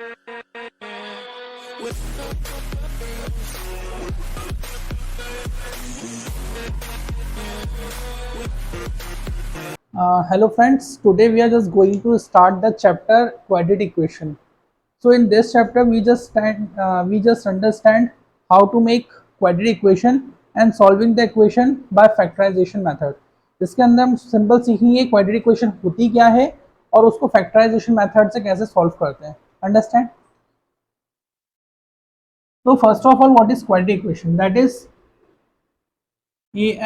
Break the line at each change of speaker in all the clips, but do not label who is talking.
Hello friends, today we are just going to start the chapter quadratic equation. So in this chapter we just understand how to make quadratic equation and solving the equation by factorization method. इसके अंदर हम simple सीखेंगे quadratic equation होती क्या है और उसको factorisation method से कैसे सॉल्व करते हैं. अंडरस्टैंड? तो first of all what is quadratic equation? That is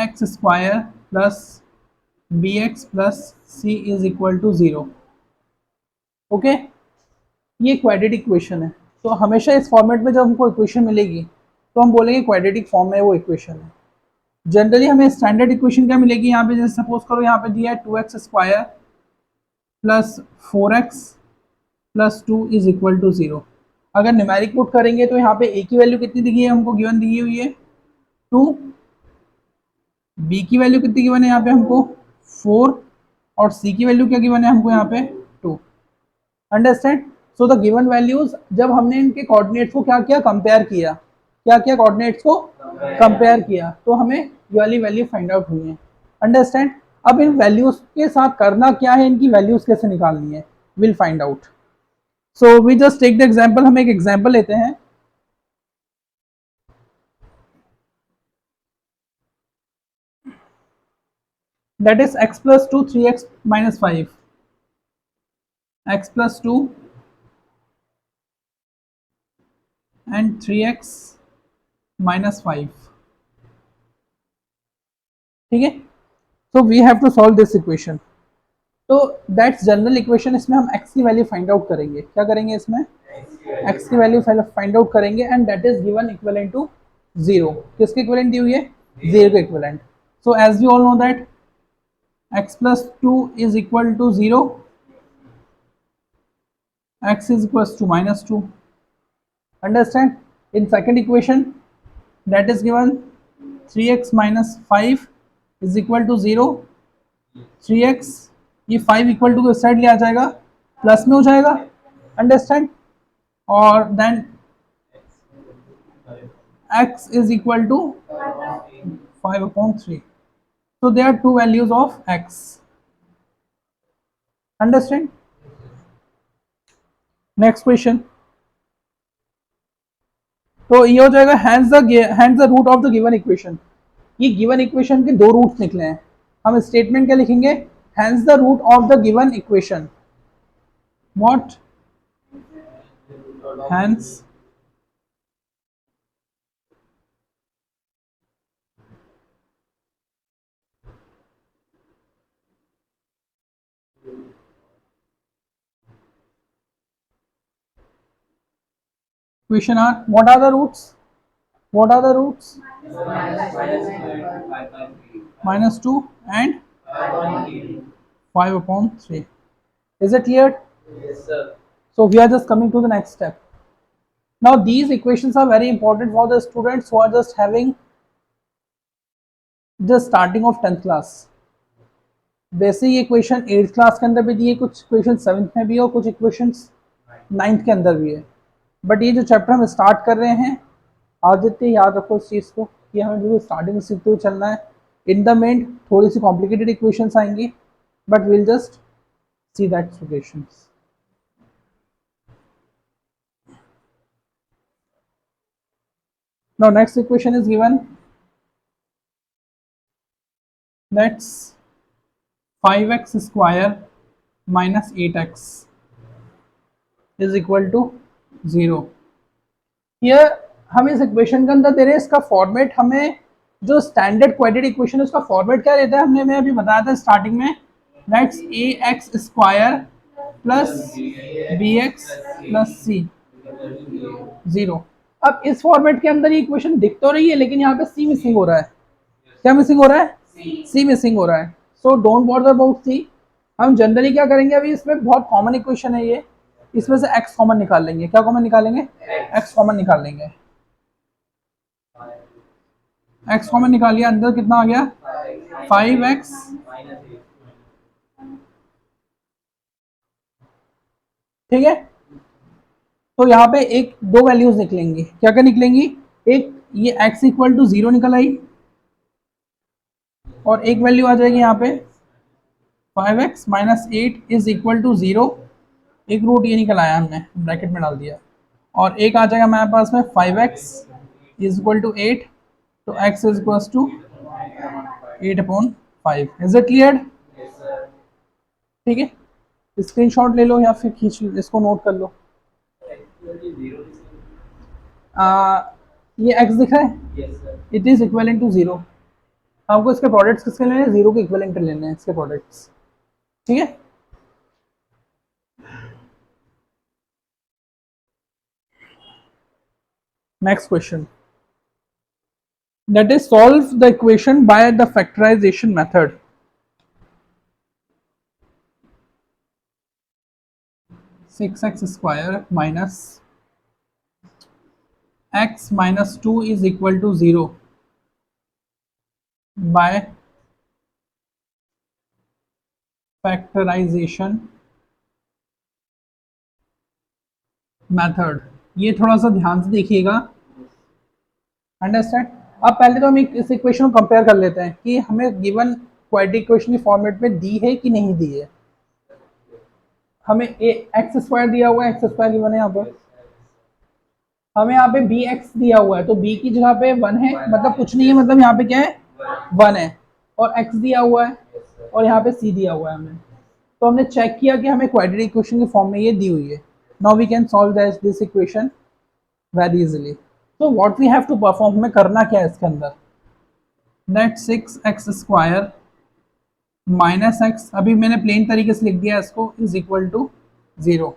ax square plus bx plus c is equal to 0. Okay, ये क्वाड्रेटिक इक्वेशन है. तो हमेशा इस फॉर्मेट में जब हमको इक्वेशन मिलेगी तो हम बोलेंगे क्वाड्रेटिक फॉर्म में वो इक्वेशन है. जनरली हमें स्टैंडर्ड इक्वेशन क्या मिलेगी यहाँ पे? जैसे सपोज करो यहाँ पे दिया है 2x square plus 4x plus 2 is equal to 0. अगर न्यूमेरिक पुट करेंगे तो यहाँ पे a की वैल्यू कितनी दिखी है हमको? गिवन दी हुई है 2. b की वैल्यू कितनी गिवन है यहाँ पे हमको? 4. और c की वैल्यू क्या गिवन है हमको यहाँ पे? 2. Understand? So the given values, जब हमने इनके कोऑर्डिनेट्स को क्या किया? कंपेयर किया. क्या किया? कोऑर्डिनेट्स को कंपेयर किया, तो हमें ये वाली वैल्यू फाइंड आउट हुई है. अंडरस्टैंड? अब इन वैल्यूज के साथ करना क्या है, इनकी वैल्यूज कैसे निकालनी है, will find out. So we just take the example. हम एक एग्जांपल लेते हैं. That is x plus 2 3x minus 5. x plus 2 and 3x minus 5. ठीक है, so we have to solve this equation. तो दैट्स जनरल इक्वेशन. इसमें हम x की वैल्यू फाइंड आउट करेंगे. क्या करेंगे? इसमें x की वैल्यू फाइंड आउट करेंगे and that is given equivalent to 0. किसके इक्विवेलेंट दी हुई है? 0 के equivalent. So as we all know that x plus 2 is equal to 0, x is equal to minus 2. Understand? In second equation, that is given 3x minus 5 is equal to 0. 3x, ये 5 equal to इस side ले आ जाएगा, plus में हो जाएगा. Understand? और then x is equal to 5 upon 3. So there are two values of x. Understand? Next question. तो ये हो जाएगा hence the root of the given equation. ये गिवन इक्वेशन के दो रूट्स निकले हैं. हम स्टेटमेंट क्या लिखेंगे? Hence the root of the given equation. What? Hence equation are what are the roots? What are the roots? Minus 2 and 5 upon 3. Is it clear?
Yes, sir.
So we are just coming to the next step. Now these equations are very important for the students who are just having the starting of 10th class. वैसे ये equation 8th class के अंदर भी दिए, कुछ equation 7th में भी है और कुछ इक्वेशंस 9th के अंदर भी है. बट ये जो चैप्टर हम स्टार्ट कर रहे हैं, आदित्य याद रखो इस चीज़ को कि हमें बिल्कुल स्टार्टिंग से सीखते हुए चलना है. इन द मेंड थोड़ी सी कॉम्प्लिकेटेड इक्वेशंस आएंगी, but will just see that equations. Now next equation is given. That's 5x square minus 8x is equal to 0. Here हम इस इक्वेशन के अंदर दे रहे हैं, इसका फॉर्मेट हमें जो स्टैंडर्ड क्वाड्रेटिक इक्वेशन है उसका फॉर्मेट क्या रहता है? हमने मैं अभी बताया था स्टार्टिंग में. That's ax square plus bx plus c 0. अब इस फॉर्मेट के अंदर ये इक्वेशन दिख तो रही है, लेकिन यहाँ पे c मिसिंग हो रहा है. क्या मिसिंग हो रहा है? c मिसिंग हो रहा है. So don't bother about c. हम जनरली क्या करेंगे? अभी इसमें बहुत कॉमन इक्वेशन है ये, इसमें से x कॉमन निकाल लेंगे. क्या कॉमन निकालेंगे? x कॉमन निकाल लेंगे. x कॉमन निकाल लिया, अंदर कितना आ गया? 5x ठीक है. तो यहाँ पे एक दो वैल्यूज निकलेंगी, क्या क्या निकलेंगी, एक ये x इक्वल टू 0 निकल आई और एक वैल्यू आ जाएगी यहाँ पे 5x minus 8 is equal to 0, एक रूट ये निकल आया, हमने ब्रैकेट में डाल दिया, और एक आ जाएगा हमारे पास में 5x इज इक्वल टू 8, तो x is equal to 8/5। Is it clear? ठीक है, स्क्रीनशॉट ले लो या फिर खींच लो, इसको नोट कर लो। ये x दिख रहा है, इट इज इक्वल टू 0। हमको इसके प्रोडक्ट्स किसके लेने हैं, 0 के इक्विवेलेंट लेने हैं इसके प्रोडक्ट्स, ठीक है। Next question, that is solve the equation by the factorization method. Six x square minus x minus 2 is equal to 0 by factorization method। ये थोड़ा सा ध्यान से देखिएगा, अंडरस्टैंड। अब पहले तो हम इस इक्वेशन को कंपेयर कर लेते हैं कि हमें गिवन क्वाड्रेटिक इक्वेशन की फॉर्मेट में दी है कि नहीं दी है। हमें एक्स स्क्वायर दिया हुआ है, एक्स स्क्वायर गिवन है यहाँ पर, हमें यहाँ पे बी एक्स दिया हुआ है, तो बी की जगह पे 1 है, मतलब कुछ नहीं है, मतलब यहाँ पे क्या है 1 है, और x दिया हुआ है और यहाँ पे c दिया हुआ है हमें। तो हमने चेक किया कि हमें क्वाड्रेटिक इक्वेशन की फॉर्म में ये दी हुई है। Now we can solve this equation very easily. तो what we have to perform, हमें करना क्या है इसके अंदर, net 6x square minus x, अभी मैंने प्लेन तरीके से लिख दिया इसको, इज इक्वल टू 0।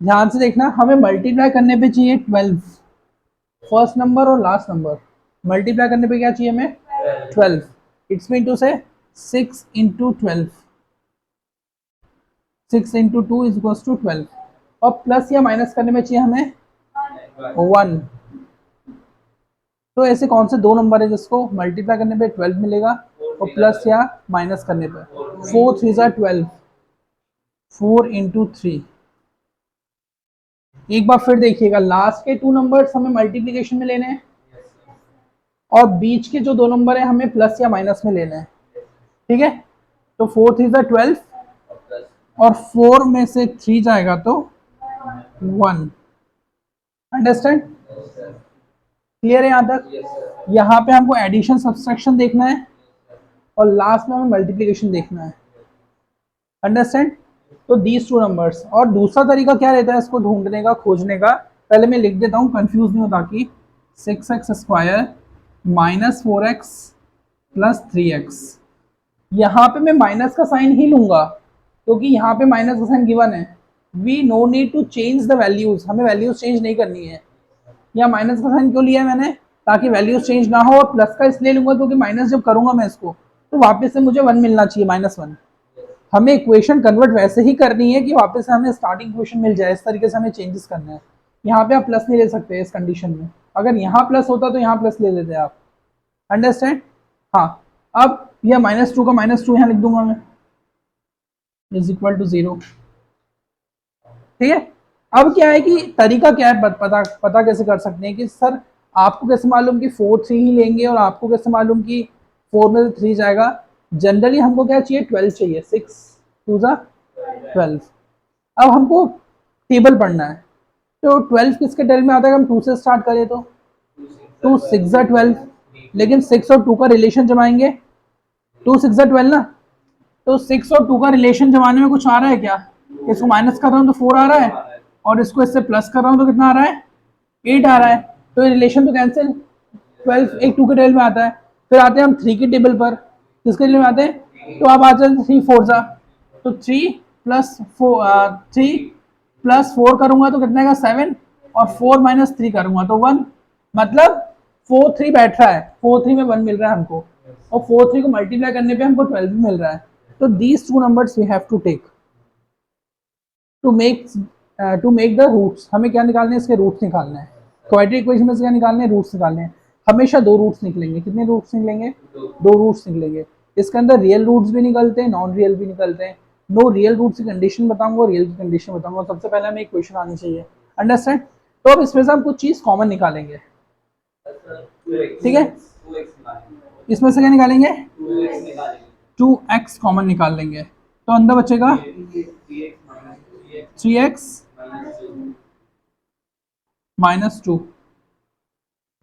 ध्यान से देखना, हमें मल्टीप्लाई करने पे चाहिए 12, फर्स्ट नंबर और लास्ट नंबर, मल्टीप्लाई करने पे क्या चाहिए हमें 12। इट्स मीन टू से 6 into 12, 6 into 2 is equal to 12, और प्लस या माइनस करने में चाहिए हमें 1। तो ऐसे कौन से दो नंबर है जिसको मल्टीप्लाई करने पे 12 मिलेगा और प्लस या माइनस करने पे 4 3 ज़ा 12, 4 इंटू 3। एक बार फिर देखिएगा, लास्ट के 2 नंबर्स हमें मल्टीप्लिकेशन में लेने हैं और बीच के जो 2 नंबर है हमें प्लस या माइनस में लेने हैं, ठीक है। तो 4 3 ज़ा 12 और 4 में से 3 जाएगा तो 1। अंडरस्टैंड? क्लियर है यहाँ तक? यहाँ पे हमको एडिशन सब्सट्रैक्शन देखना है और लास्ट में हमें मल्टीप्लिकेशन देखना है। अंडरस्टैंड? तो दीज 2 नंबर्स। और दूसरा तरीका क्या रहता है इसको ढूंढने का, खोजने का, पहले मैं लिख देता हूँ कंफ्यूज नहीं होता, कि 6x square minus 4x plus 3x। यहाँ पे मैं माइनस का साइन ही लूंगा क्योंकि यहाँ पे माइनस का साइन गिवन है। We no need to change the values, हमें वैल्यूज चेंज नहीं करनी है। यहाँ माइनस का साइन क्यों लिया है मैंने, ताकि वैल्यूज चेंज ना हो, और प्लस का इसलिए लूंगा क्योंकि माइनस जब करूंगा मैं इसको तो वापस से मुझे 1 मिलना चाहिए, -1। हमें इक्वेशन कन्वर्ट वैसे ही करनी है कि वापस से हमें स्टार्टिंग इक्वेशन मिल जाए, इस तरीके से हमें चेंजेस करना है। यहाँ पे आप प्लस नहीं ले सकते इस कंडीशन में, अगर यहाँ प्लस होता तो यहाँ प्लस ले लेते आप। अंडरस्टैंड? हाँ, अब यह -2 का -2 यहाँ लिख दूंगा मैं, इज इक्वल टू 0। ठीक है, अब क्या है कि तरीका क्या है, पता कैसे कर सकते हैं कि सर आपको कैसे मालूम कि 4 3 ही लेंगे और आपको कैसे मालूम कि 4 में से 3 जाएगा। जनरली हमको क्या चाहिए, 12 चाहिए, 6 2 ज़ा 12। अब हमको टेबल पढ़ना है, तो 12 किसके टेबल में आता है, हम 2 से स्टार्ट करें तो 2 6 ज़ा 12, लेकिन 6 और 2 का रिलेशन जमाएंगे, 2 6 ज़ा 12 ना, तो 6 और 2 का रिलेशन जमाने में कुछ आ रहा है क्या, इसको माइनस कर रहा हूँ तो 4 आ रहा है, और इसको इससे प्लस कर रहा हूँ तो कितना आ रहा है, 8 आ रहा है। तो ये रिलेशन तो कैंसिल, 12 एक 2 के टेबल में आता है। फिर आते हैं हम 3 के टेबल पर, किसके टेबल में आते हैं, तो अब आ जाते हैं 3 4 ज़ा, तो 3 प्लस 4 करूंगा तो कितना आएगा 7, और 4 माइनस 3 करूंगा तो 1, मतलब 4 3 बैठ रहा है, 4 3 में 1 मिल रहा है हमको, और 4 3 को मल्टीप्लाई करने पे हमको 12 मिल रहा है। तो these 2 numbers we have to take to make the roots. हमें क्या निकालने हैं, इसके रूट्स निकालना है। क्वाड्रेटिक इक्वेशन में से क्या निकालने हैं, रूट्स निकालने हैं। हमेशा 2 रूट्स निकलेंगे। कितने रूट्स निकलेंगे, 2 रूट्स निकलेंगे। इसके अंदर रियल रूट्स भी निकलते हैं, नॉन रियल भी निकलते हैं। नो रियल रूट की कंडीशन बताऊंगा, रियल की कंडीशन बताऊंगा। सबसे पहले हमें एक क्वेश्चन आनी चाहिए, अंडरस्टैंड। तो अब इसमें से हम कुछ चीज कॉमन निकालेंगे, ठीक है। इसमें से क्या निकालेंगे, 2x कॉमन निकाल लेंगे, तो अंदर बचेगा 3x माइनस टू,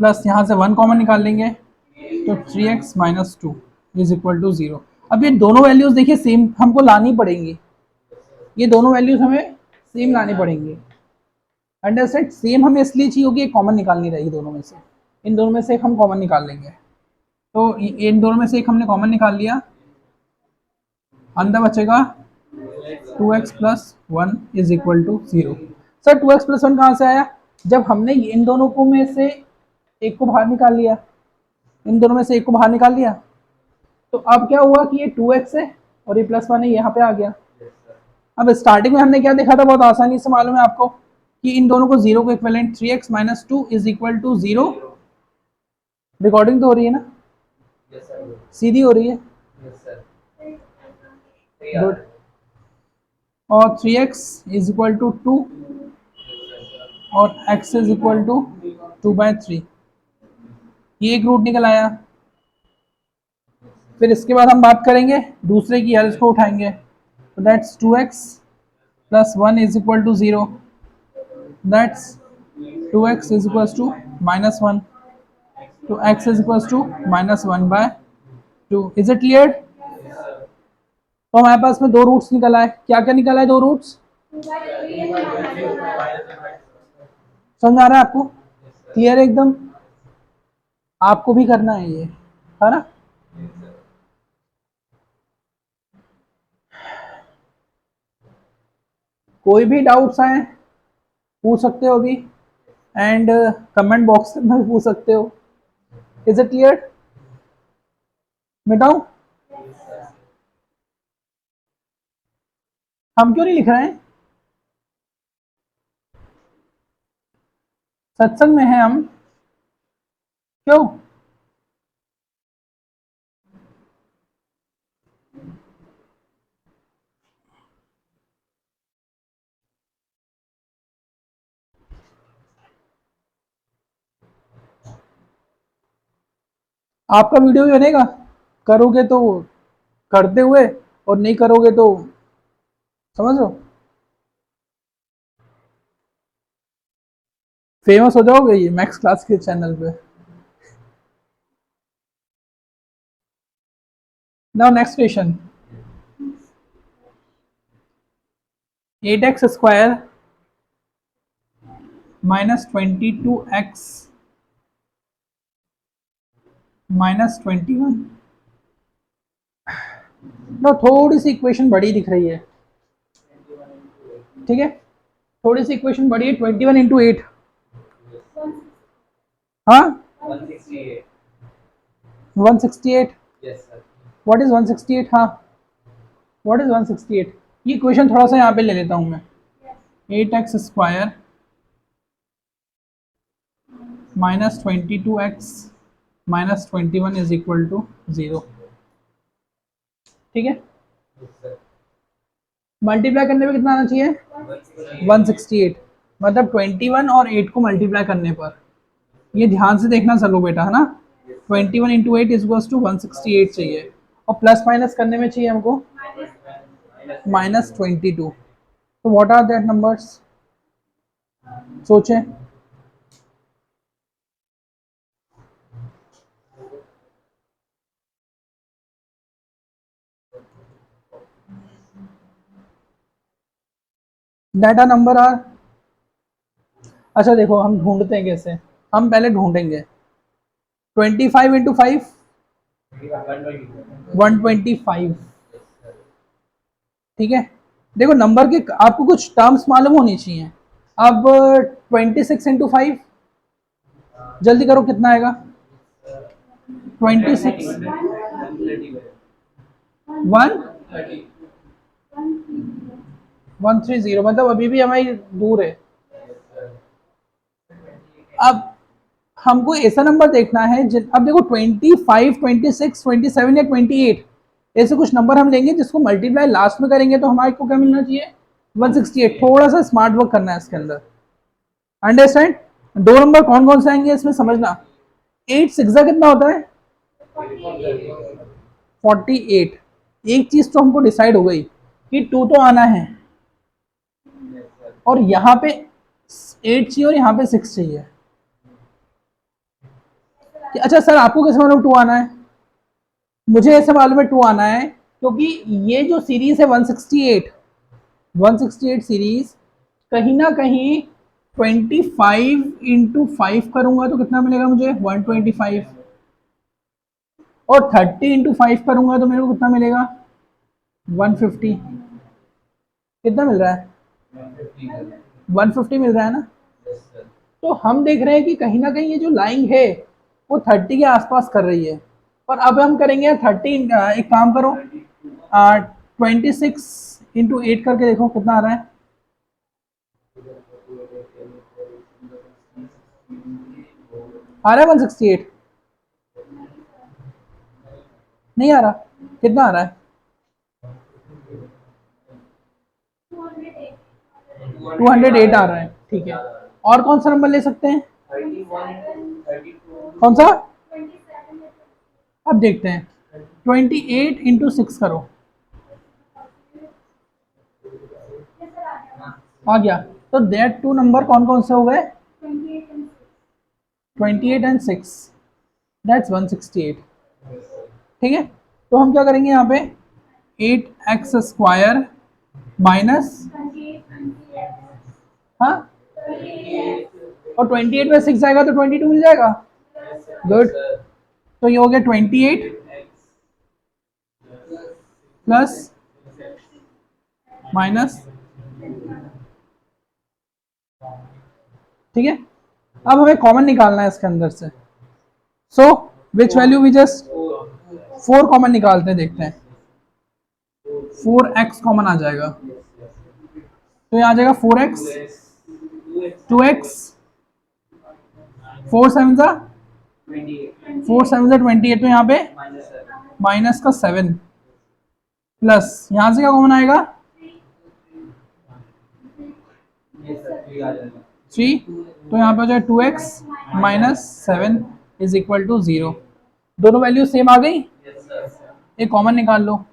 प्लस यहाँ से 1 कॉमन निकाल लेंगे, तो 3x minus two is equal to 0। अब ये दोनों वैल्यूज देखिए सेम हमको लानी पड़ेंगी, ये दोनों वैल्यूज हमें सेम लानी पड़ेंगी, अंडरस्टैंड। सेम हमें इसलिए चाहिए होगी, कॉमन निकालनी रहेगी दोनों में से, इन दोनों में से एक हम कॉमन निकाल लेंगे। तो इन दोनों में से एक हमने कॉमन निकाल लिया, अंदर बचेगा 2x plus one is equal to 0। Sir 2x plus one कहाँ से आया, जब हमने इन दोनों को में से एक को बाहर निकाल लिया, इन दोनों में से एक को बाहर निकाल लिया, तो अब क्या हुआ कि ये 2x है और ये प्लस वन है, यहाँ पे आ गया। अब स्टार्टिंग में हमने क्या देखा था, बहुत आसानी से मालूम है आपको, कि इन दोनों को जीरो को equivalent 3x minus two is equal to 0। Recording तो हो रही है ना, सीधी हो रही है, गुड। और 3x इज इक्वल टू 2 और x इज इक्वल टू 2/3, ये एक रूट निकल आया। फिर इसके बाद हम बात करेंगे दूसरे की, हर इसको उठाएंगे, तो that's 2x plus one is equal to 0, that's 2x is equal to minus one, तो x is equal to minus one by two. Is it clear. तो हमारे पास में दो रूट्स निकला है, क्या क्या निकला है, दो रूट्स, समझ आ रहा है आपको, क्लियर है एकदम। आपको भी करना है ये, है ना। कोई भी डाउट्स आए पूछ सकते हो अभी, एंड कमेंट बॉक्स में भी पूछ सकते हो। इज इट क्लियर, मिटाऊं, हम क्यों नहीं लिख रहे हैं, सत्संग में है हम, क्यों। आपका वीडियो भी बनेगा, करोगे तो करते हुए, और नहीं करोगे तो समझ लो फेमस हो जाओगे ये मैक्स क्लास के चैनल पे। Now next question, 8x square minus 22x minus 21। ना थोड़ी सी इक्वेशन बड़ी दिख रही है, ठीक है, थोड़ी सी इक्वेशन बड़ी है, 21 इंटू 8, हाँ 168, व्हाट इज 168, हाँ व्हाट इज 168, ये इक्वेशन थोड़ा सा यहाँ पे ले लेता हूँ मैं, 8x square minus 22x minus 21 is equal to 0, ठीक है। मल्टीप्लाई करने पे कितना आना चाहिए, 168, मतलब 21 और 8 को मल्टीप्लाई करने पर, ये ध्यान से देखना चलो बेटा, है ना, 21 इंटू एट इज टू 168 चाहिए, और प्लस माइनस करने में चाहिए हमको माइनस 22। तो व्हाट आर दैट नंबर्स, सोचें। डाटा नंबर आर, अच्छा देखो हम ढूंढते हैं कैसे, हम पहले ढूंढेंगे 25 इंटू 5 125, ठीक है। देखो नंबर के आपको कुछ टर्म्स मालूम होनी चाहिए। अब 26 इंटू 5, जल्दी करो कितना आएगा, 26 वन 130, मतलब अभी भी हमारी दूर है। अब हमको ऐसा नंबर देखना है अब देखो 25 26 27 या 28, ऐसे कुछ नंबर हम लेंगे जिसको मल्टीप्लाई लास्ट में करेंगे तो हमारे को क्या मिलना चाहिए 168। थोड़ा सा स्मार्ट वर्क करना है इसके अंदर, अंडरस्टैंड। दो नंबर कौन कौन से आएंगे इसमें समझना। 8 सिक्सा कितना होता है 48। एक चीज तो हमको डिसाइड हो गई कि 2 तो आना है और यहाँ पे 8 चाहिए और यहाँ पे 6 चाहिए। अच्छा सर आपको कैसे मालूम 2 आना है? मुझे ऐसे मालूम है 2 आना है क्योंकि ये जो सीरीज है 168 सीरीज कहीं ना कहीं 25 इंटू 5 करूंगा तो कितना मिलेगा मुझे 125, और 30 इंटू 5 करूंगा तो मेरे को कितना मिलेगा 150। कितना मिल रहा है 150 मिल रहा है ना। तो हम देख रहे हैं कि कहीं ना कहीं ये जो लाइन है वो 30 के आसपास कर रही है। पर अब हम करेंगे 30, एक काम करो 26 इंटू 8 करके देखो कितना आ रहा है। आ रहा है 168? नहीं आ रहा? कितना आ रहा है 208 आ रहा है। ठीक है, और कौन सा नंबर ले सकते हैं? कौन सा? अब देखते हैं 28 इंटू 6 करो, आ गया। तो दैट टू नंबर कौन कौन से हो गए 28 एंड 6, दैट्स 168। ठीक है, तो हम क्या करेंगे यहाँ पे 8x स्क्वायर माइनस, हाँ, और 28 में 6 आएगा तो 22 मिल जाएगा। गुड, तो ये हो गया 28 प्लस माइनस, ठीक है। अब हमें कॉमन निकालना है इसके अंदर से, so which value we just 4 common निकालते हैं, देखते हैं 4x कॉमन आ जाएगा तो ये आ जाएगा 4x, 2x, 4 7 जा 28, तो यहाँ पे माइनस का 7 प्लस यहाँ से क्या कॉमन आएगा 3, तो यहाँ पे हो जाए 2x minus 7 is equal to 0। दोनों वैल्यू सेम आ गई, एक कॉमन निकाल लो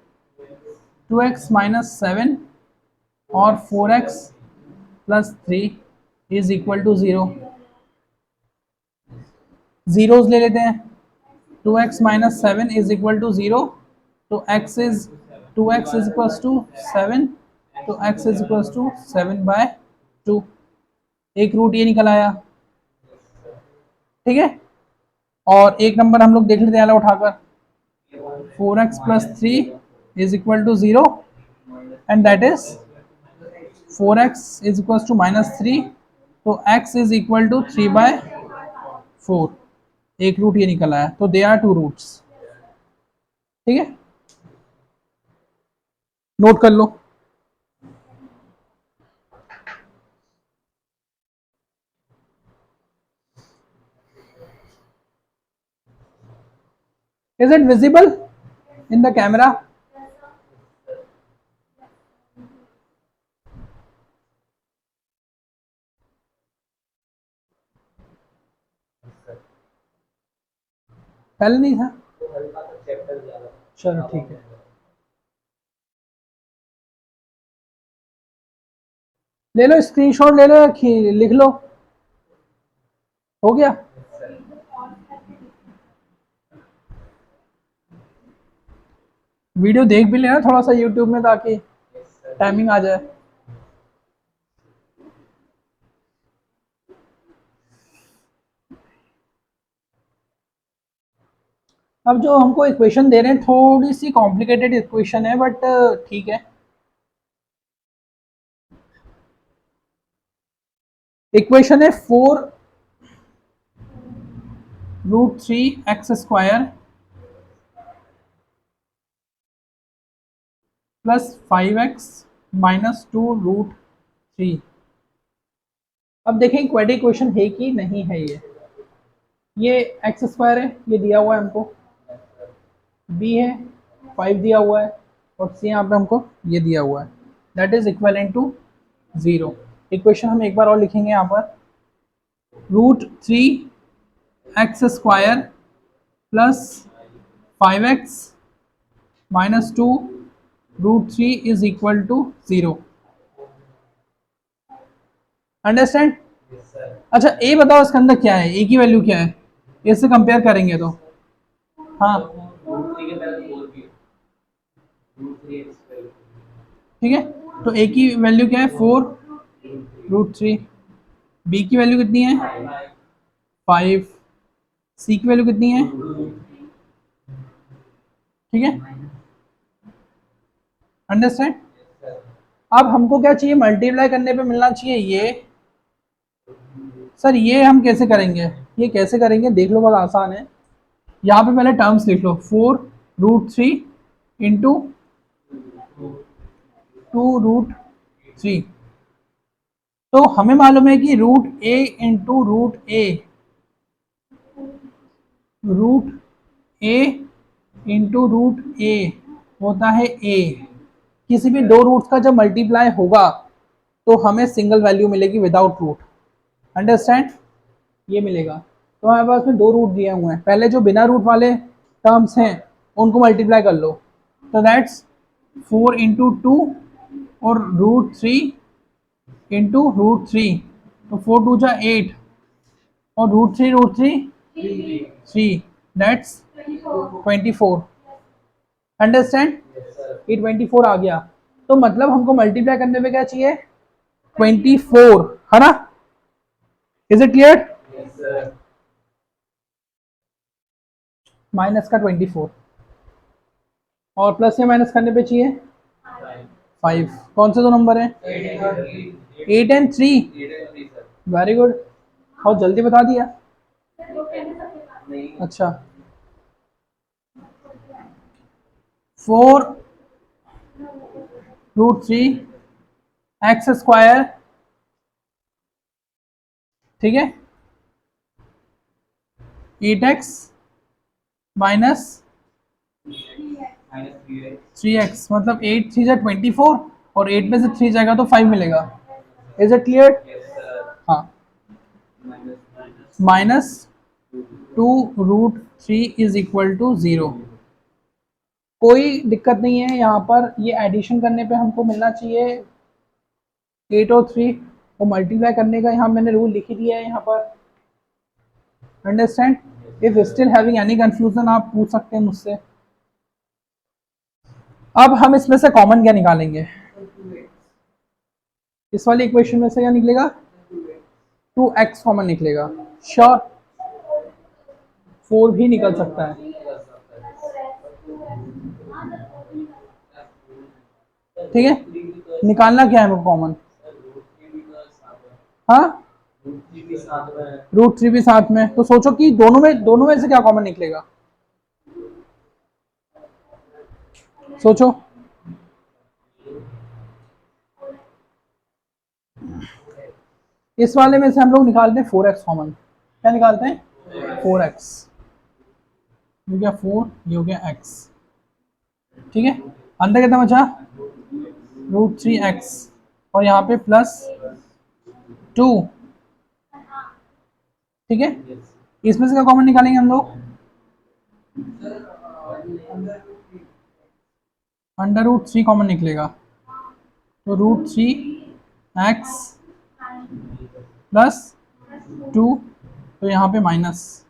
2x माइनस 7 और 4x plus 3 is equal to 0। Zeros ले लेते हैं, 2x minus 7 is equal to 0, तो x is 2x is equal to 7, तो x इज इक्वल टू 7/2। एक रूट ये निकल आया, ठीक है। और एक नंबर हम लोग देख लेते हैं उठाकर 4x plus 3 is equal to 0 and that is 4x is equal to minus 3, तो x इज इक्वल टू 3/4। एक रूट ये निकल आया, तो दे आर 2 रूट्स, ठीक है। नोट कर लो, is it visible in the camera? पहले नहीं था, चलो ठीक है। ले लो स्क्रीनशॉट, ले लो या लिख लो, हो गया। वीडियो देख भी लेना थोड़ा सा यूट्यूब में ताकि टाइमिंग आ जाए। अब जो हमको इक्वेशन दे रहे हैं थोड़ी सी कॉम्प्लिकेटेड इक्वेशन है बट ठीक है। इक्वेशन है 4√3x square plus 5x minus 2√3। अब देखें क्वेड्रेटिक इक्वेशन है कि नहीं है। ये एक्स स्क्वायर है, ये दिया हुआ है हमको, बी है 5 दिया हुआ है और सी यहाँ पे हमको ये दिया हुआ है, that is equal to 0। Equation हम एक बार और लिखेंगे यहाँ पर, √3x² plus 5x minus 2 √3 is equal to 0। Understand? अच्छा ए बताओ इसके अंदर क्या है, ए की वैल्यू क्या है, इससे कंपेयर करेंगे तो। हाँ ठीक है, तो ए की वैल्यू क्या है 4√3, बी की वैल्यू कितनी है 5, सी की वैल्यू कितनी है, ठीक है। अंडरस्टैंड? अब हमको क्या चाहिए, मल्टीप्लाई करने पे मिलना चाहिए ये। सर ये हम कैसे करेंगे, ये कैसे करेंगे देख लो, बहुत आसान है। यहाँ पे पहले टर्म्स लिख लो, 4√3 इंटू 2√3। तो हमें मालूम है कि √a into √a into √a होता है a। किसी भी दो रूट्स का जब मल्टीप्लाई होगा तो हमें सिंगल वैल्यू मिलेगी विदाउट रूट। अंडरस्टैंड? ये मिलेगा। तो हमारे पास में दो रूट दिए हुए हैं, पहले जो बिना रूट वाले टर्म्स हैं उनको मल्टीप्लाई कर लो, तो दैट्स 4 इंटू 2 और √3 इंटू √3, तो 4 2 जा 8 और √3 दैट्स 24। अंडरस्टैंड? ये 24 आ गया, तो मतलब हमको मल्टीप्लाई करने पे क्या चाहिए 24, है ना? Is it clear? माइनस का 24 और प्लस या माइनस करने पे चाहिए 5। कौन से दो नंबर है 8 एंड 3? वेरी गुड, बहुत जल्दी बता दिया। अच्छा 4√3x², ठीक है, 8x माइनस 3x, मतलब 8 3 जा 24 और 8 में से 3 जाएगा तो 5 मिलेगा। Is it clear? हाँ, माइनस 2√3 इज इक्वल टू 0। कोई दिक्कत नहीं है यहाँ पर, ये एडिशन करने पे हमको मिलना चाहिए 8 और 3 को मल्टीप्लाई करने का यहाँ मैंने रूल लिख ही दिया है यहाँ पर। Understand? If still having any confusion आप पूछ सकते हैं मुझसे। अब हम इसमें से कॉमन क्या निकालेंगे, इस वाली इक्वेशन में से क्या निकलेगा 2x कॉमन निकलेगा। श्योर? 4 भी निकल सकता है, ठीक है। निकालना क्या है हमको कॉमन, हाँ √3 भी साथ में, तो सोचो कि दोनों में से क्या कॉमन निकलेगा, सोचो। इस वाले में से हम लोग निकालते हैं 4x कॉमन। क्या निकालते हैं 4x, ये हो गया 4, ये हो गया x, ठीक है। अंदर कितना बचा √3x और यहाँ पे प्लस 2, ठीक है। इसमें से क्या कॉमन निकालेंगे हम लोग, √3 कॉमन निकलेगा, तो √3x प्लस 2, तो यहाँ पे माइनस,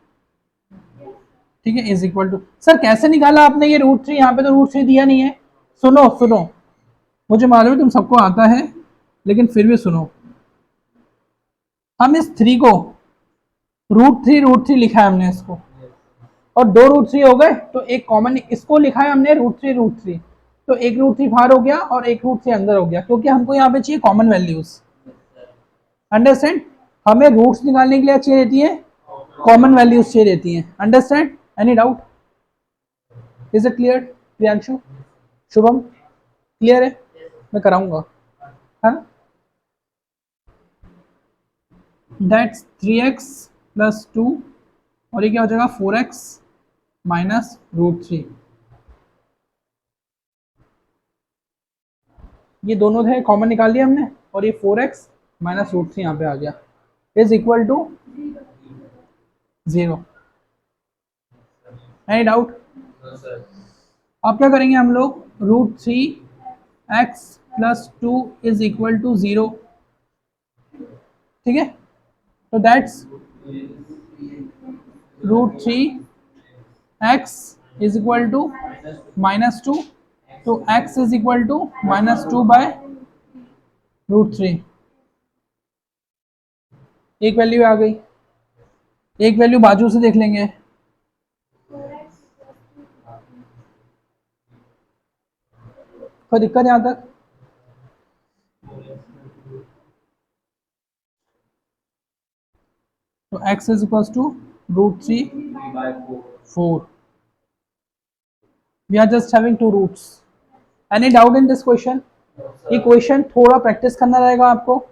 ठीक है, इज इक्वल टू। सर कैसे निकाला आपने ये √3, यहाँ पे तो √3 दिया नहीं है। सुनो सुनो, मुझे मालूम है तुम सबको आता है, लेकिन फिर भी सुनो। हम इस 3 को √3 लिखा है हमने इसको, और दो √3 हो गए, तो एक कॉमन इसको लिखा है हमने √3, तो एक √3 बाहर हो गया और एक √3 अंदर हो गया, क्योंकि हमको यहाँ पे चाहिए कॉमन वैल्यूज। अंडरस्टैंड? हमें रूट्स निकालने के लिए चाहिए रहती है कॉमन वैल्यूज चाहिए रहती हैं। Understand? Any doubt? Is it clear? Priyanshu, Shubham, clear है? मैं कराऊंगा, है ना? दैट्स 3x प्लस 2 और ये क्या हो जाएगा 4x माइनस √3। ये दोनों थे कॉमन निकाल लिया हमने, और ये 4x माइनस रूट 3 यहाँ पे आ गया, is equal to 0। Any doubt? अब क्या करेंगे हम लोग, root 3 x plus 2 is equal to 0, ठीक है। तो that's root 3 x is equal to -2, तो x is equal to -2 by root 3। एक वैल्यू आ गई, एक वैल्यू बाजू से देख लेंगे। कोई दिक्कत यहां तक? तो x is equal to root 3 4। We are just having two roots. Any doubt in this question? ये क्वेश्चन थोड़ा प्रैक्टिस करना रहेगा आपको,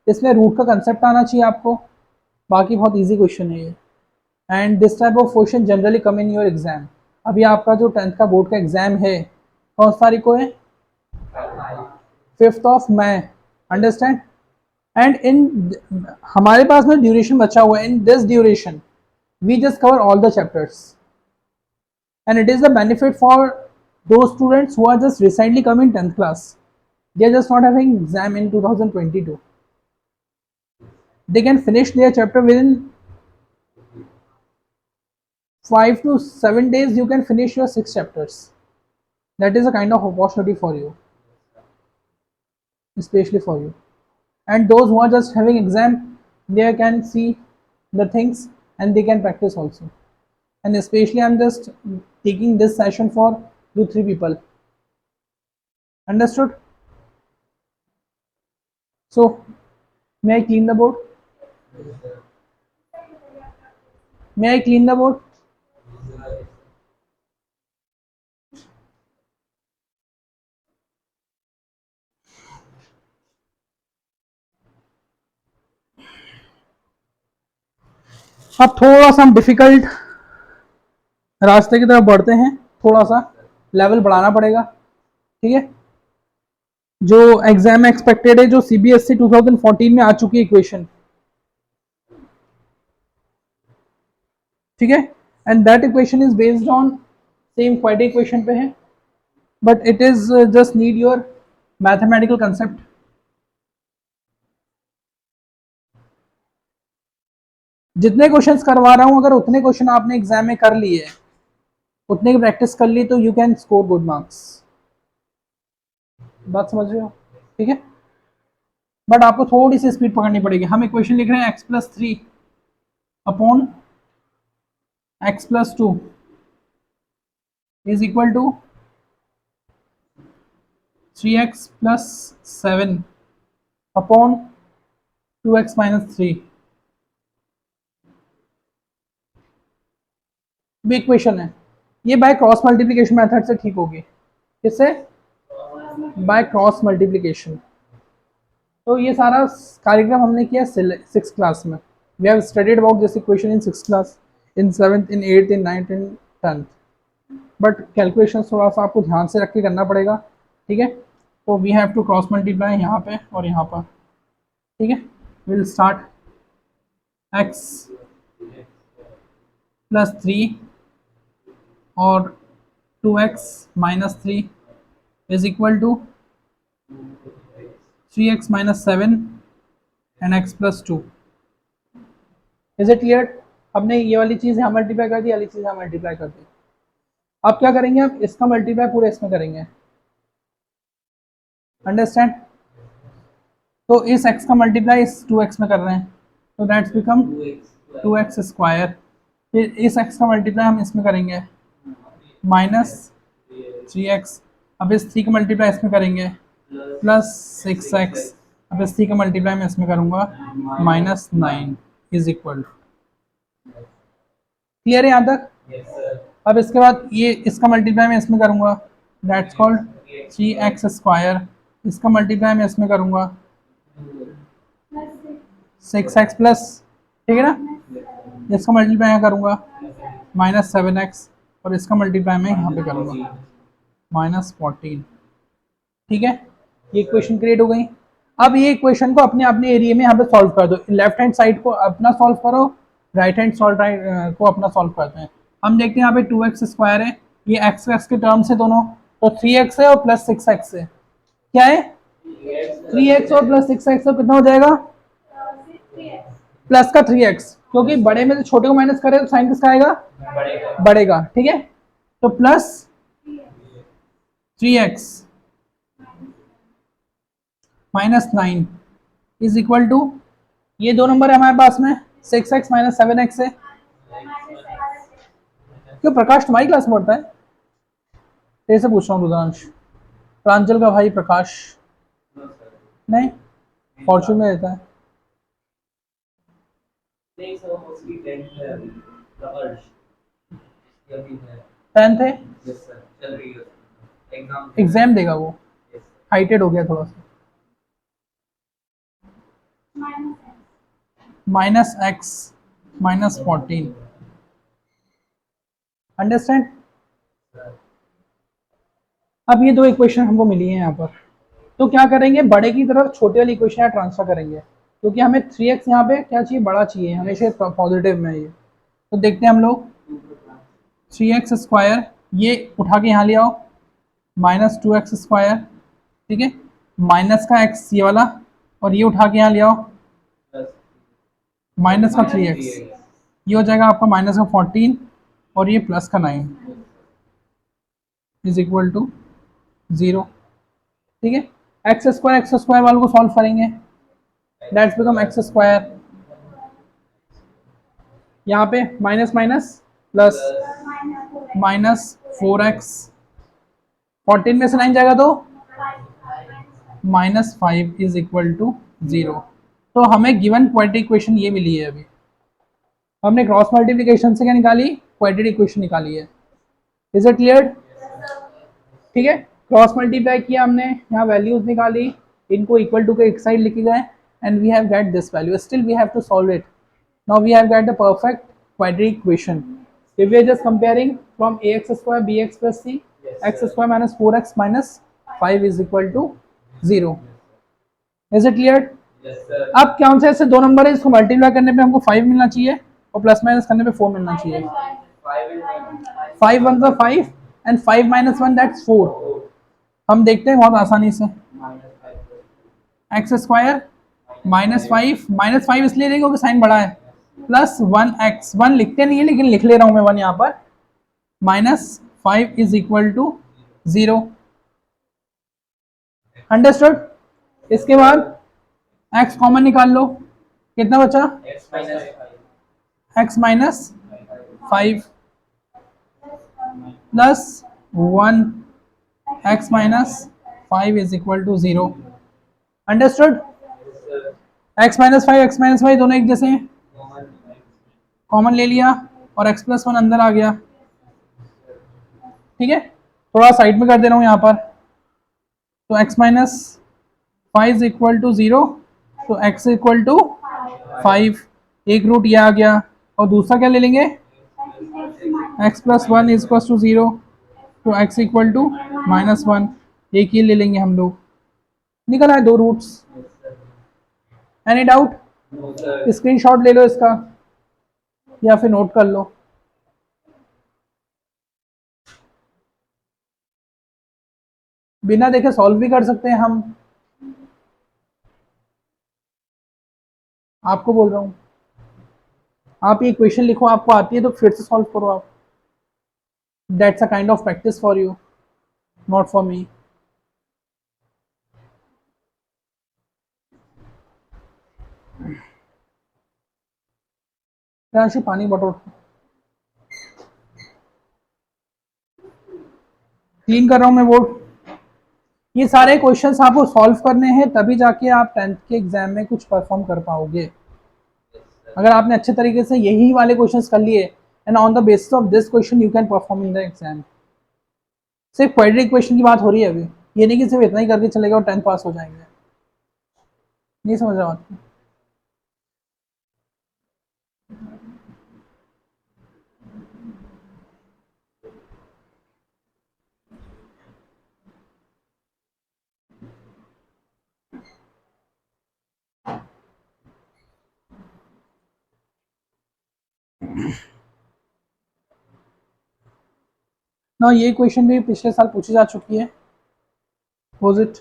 इसमें रूट का कंसेप्ट आना चाहिए आपको, बाकी बहुत इजी क्वेश्चन है ये। And this type of question generally come in your exam. अभी आपका जो 10th का बोर्ड का एग्जाम है कौन सी तारीख को है? 5th of May, understand. And in हमारे पास में ड्यूरेशन बचा हुआ है, in this duration we just cover all the chapters, and it is a benefit for those students who are just recently come in 10th class. They are just not having exam in 2022. They can finish their chapter within 5 to 7 days. You can finish your 6 chapters. That is a kind of opportunity for you, especially for you. And those who are just having exam, they can see the things and they can practice also. And especially I'm just taking this session for 2-3 people. Understood? So may I clean the board? May I clean the board? अब थोड़ा सा हम difficult रास्ते की तरफ बढ़ते हैं, थोड़ा सा लेवल बढ़ाना पड़ेगा, ठीक है। जो एग्जाम में एक्सपेक्टेड है, जो सीबीएसई 2014 में आ चुकी है इक्वेशन, ठीक है। And that equation is based on same quadratic equation पे है, but it is just need your mathematical concept. जितने क्वेश्चंस करवा रहा हूं, अगर उतने क्वेश्चन आपने एग्जाम में कर लिए, उतने की प्रैक्टिस कर ली, तो you can score good marks. बात समझ रहे हो? ठीक है, बट आपको थोड़ी सी स्पीड पकड़नी पड़ेगी। हम इक्वेशन लिख रहे हैं x plus 3 upon x plus 2 is equal to 3x plus 7 upon 2x minus 3। Equation है ये, बाय क्रॉस मल्टीप्लिकेशन मेथड से ठीक होगी। किससे? By cross multiplication. तो ये सारा कार्यक्रम हमने किया 6th क्लास में। We have studied about this equation in 6th class, in 7th, in 8th, in 9th, in 10th। But calculation थोड़ा सा आपको ध्यान से रख के करना पड़ेगा, ठीक है। तो we have to cross multiply यहाँ पे और यहाँ पर, ठीक है। विल स्टार्ट x प्लस 3 और 2x minus 3 is equal to 3x minus 7 and x plus 2। Is it clear? हमने ये वाली चीज़ यहाँ मल्टीप्लाई कर दी, वाली चीज़ यहाँ मल्टीप्लाई कर दी। अब क्या करेंगे, अब इसका मल्टीप्लाई पूरे इसमें करेंगे, अंडरस्टैंड। तो इस x का मल्टीप्लाई इस 2x में कर रहे हैं, तो दैट्स बिकम 2x स्क्वायर। फिर इस x का मल्टीप्लाई हम इसमें करेंगे माइनस 3x। अब इस 3 का मल्टीप्लाई इसमें करेंगे प्लस 6x। अब इस 3 का मल्टीप्लाई मैं इसमें करूंगा माइनस 9 इज इक्वल। क्लियर है यहाँ तक? अब इसके बाद ये इसका मल्टीप्लाई मैं इसमें करूंगा, दैट्स कॉल्ड 3x स्क्वायर। इसका मल्टीप्लाई मैं इसमें करूंगा 6x प्लस, ठीक है ना। इसका मल्टीप्लाई यहाँ करूंगा माइनस 7x और इसका मल्टीप्लाई मैं यहाँ पे करूंगा माइनस 14, ठीक है। ये इक्वेशन क्रिएट हो गई। अब ये इक्वेशन को अपने अपने एरिया में यहाँ पे सॉल्व कर दो, लेफ्ट हैंड साइड को अपना सॉल्व करो, राइट हैंड को अपना सॉल्व करते हैं। हम देखते हैं यहाँ पे 2x² है, ये x के टर्म्स है दोनों, तो 3x है और प्लस 6x है। क्या है 3x और प्लस 6x, तो कितना हो जाएगा प्लस का 3x, क्योंकि बड़े में से छोटे को माइनस करें तो साइन किसका आएगा बढ़ेगा, ठीक है। तो plus 3x minus 9 is equal to, ये दो नंबर है हमारे पास में, 6x माइनस 7x है। क्यों प्रकाश तुम्हारी क्लास में पढ़ता है? तेरे से पूछ रहा हूँ रुद्रांश, प्रांजल का भाई प्रकाश नहीं, फॉर्चून में रहता है। टेंथ है, एग्जाम देगा वो, हाइटेड हो गया थोड़ा सा। Minus x minus 14, understand. अब ये दो इक्वेशन हमको मिली है यहाँ पर, तो क्या करेंगे, बड़े की तरफ छोटे वाली इक्वेशन ट्रांसफर करेंगे, क्योंकि हमें 3x यहाँ पे क्या चाहिए, बड़ा चाहिए हमेशा पॉजिटिव में ये। तो देखते हैं हम लोग, 3x² ये उठा के यहाँ ले आओ, माइनस 2x², ठीक है, माइनस का x ये वाला, और ये उठा के यहाँ ले आओ, माइनस का 3x, ये हो जाएगा आपका माइनस का 14, और ये प्लस का 9 इज इक्वल टू 0, ठीक है। x² वालों को सॉल्व करेंगे, दैट्स बिकम x², यहाँ पे minus minus plus, minus 4x, 14 में से 9 जाएगा तो -5 इज इक्वल टू 0। तो हमें गिवन क्वाड्रेटिक इक्वेशन ये मिली है। अभी हमने क्रॉस मल्टीप्लिकेशन से क्या निकाली, क्वाड्रेटिक इक्वेशन निकाली है। Is it clear? ठीक है, क्रॉस मल्टीप्लाई किया हमने, यहाँ वैल्यूज निकाली, इनको इक्वल टू के एक साइड लिखे गए, and we have get this value, still we have to solve it. Now we have get the perfect quadratic equation if we are just comparing from ax² bx plus c, x² minus 4x minus 5 is equal to 0. Is it clear? Yes, sir. अब कौन से ऐसे दो number है इसको multiply करने पे हमको 5 मिलना चाहिए और प्लस माइनस करने पे 4 मिलना चाहिए। 5 1 का 5 एंड 5 माइनस 1 दैट्स 4। हम देखते हैं बहुत आसानी से, x² -5 इसलिए नहीं क्योंकि साइन बड़ा है, प्लस 1x, 1 लिखते नहीं है लेकिन लिख ले रहा हूं मैं 1 यहाँ पर, -5 इज इक्वल टू 0। अंडरस्टूड? इसके बाद x कॉमन निकाल लो, कितना बचा, x minus 5 plus 1 x minus 5 is equal to 0। Understood? x minus 5 दोनों एक जैसे हैं, कॉमन ले लिया और x प्लस 1 अंदर आ गया, ठीक है। थोड़ा साइड में कर दे रहा हूं यहाँ पर, तो x minus 5 is equal to 0, तो x इक्वल टू 5, एक रूट ये आ गया, और दूसरा क्या ले लेंगे, x plus 1 is equal to 0, तो x इक्वल टू -1, एक ही ले लेंगे हम लोग, निकल आए दो रूट्स। Any doubt? स्क्रीनशॉट ले लो इसका या फिर नोट कर लो। बिना देखे सॉल्व भी कर सकते हैं हम, आपको बोल रहा हूं, आप ये क्वेश्चन लिखो, आपको आती है तो फिर से सॉल्व करो आप, that's a kind of practice for you, not for me. राशि पानी बटो, क्लीन कर रहा हूं मैं बोर्ड। ये सारे क्वेश्चंस आपको सॉल्व करने हैं, तभी जाके आप 10th के एग्जाम में कुछ परफॉर्म कर पाओगे। अगर आपने अच्छे तरीके से यही वाले क्वेश्चंस कर लिए, and on the basis of this question you can perform in the exam. सिर्फ क्वाड्रेटिक क्वेश्चन की बात हो रही है अभी, ये नहीं कि सिर्फ इतना ही करके चलेगा और 10th पास हो जाएंगे, नहीं समझ रहा आपको? ना ये क्वेश्चन भी पिछले साल पूछी जा चुकी है. Was it?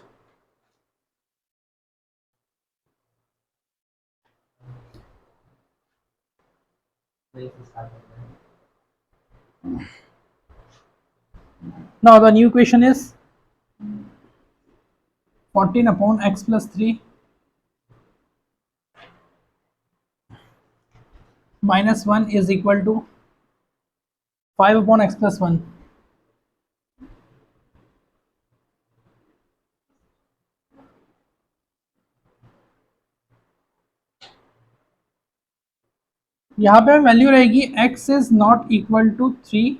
Now the new question is 14 upon x plus 3 minus 1 is equal to 5 upon x plus 1. यहाँ पे वैल्यू रहेगी x is not equal to 3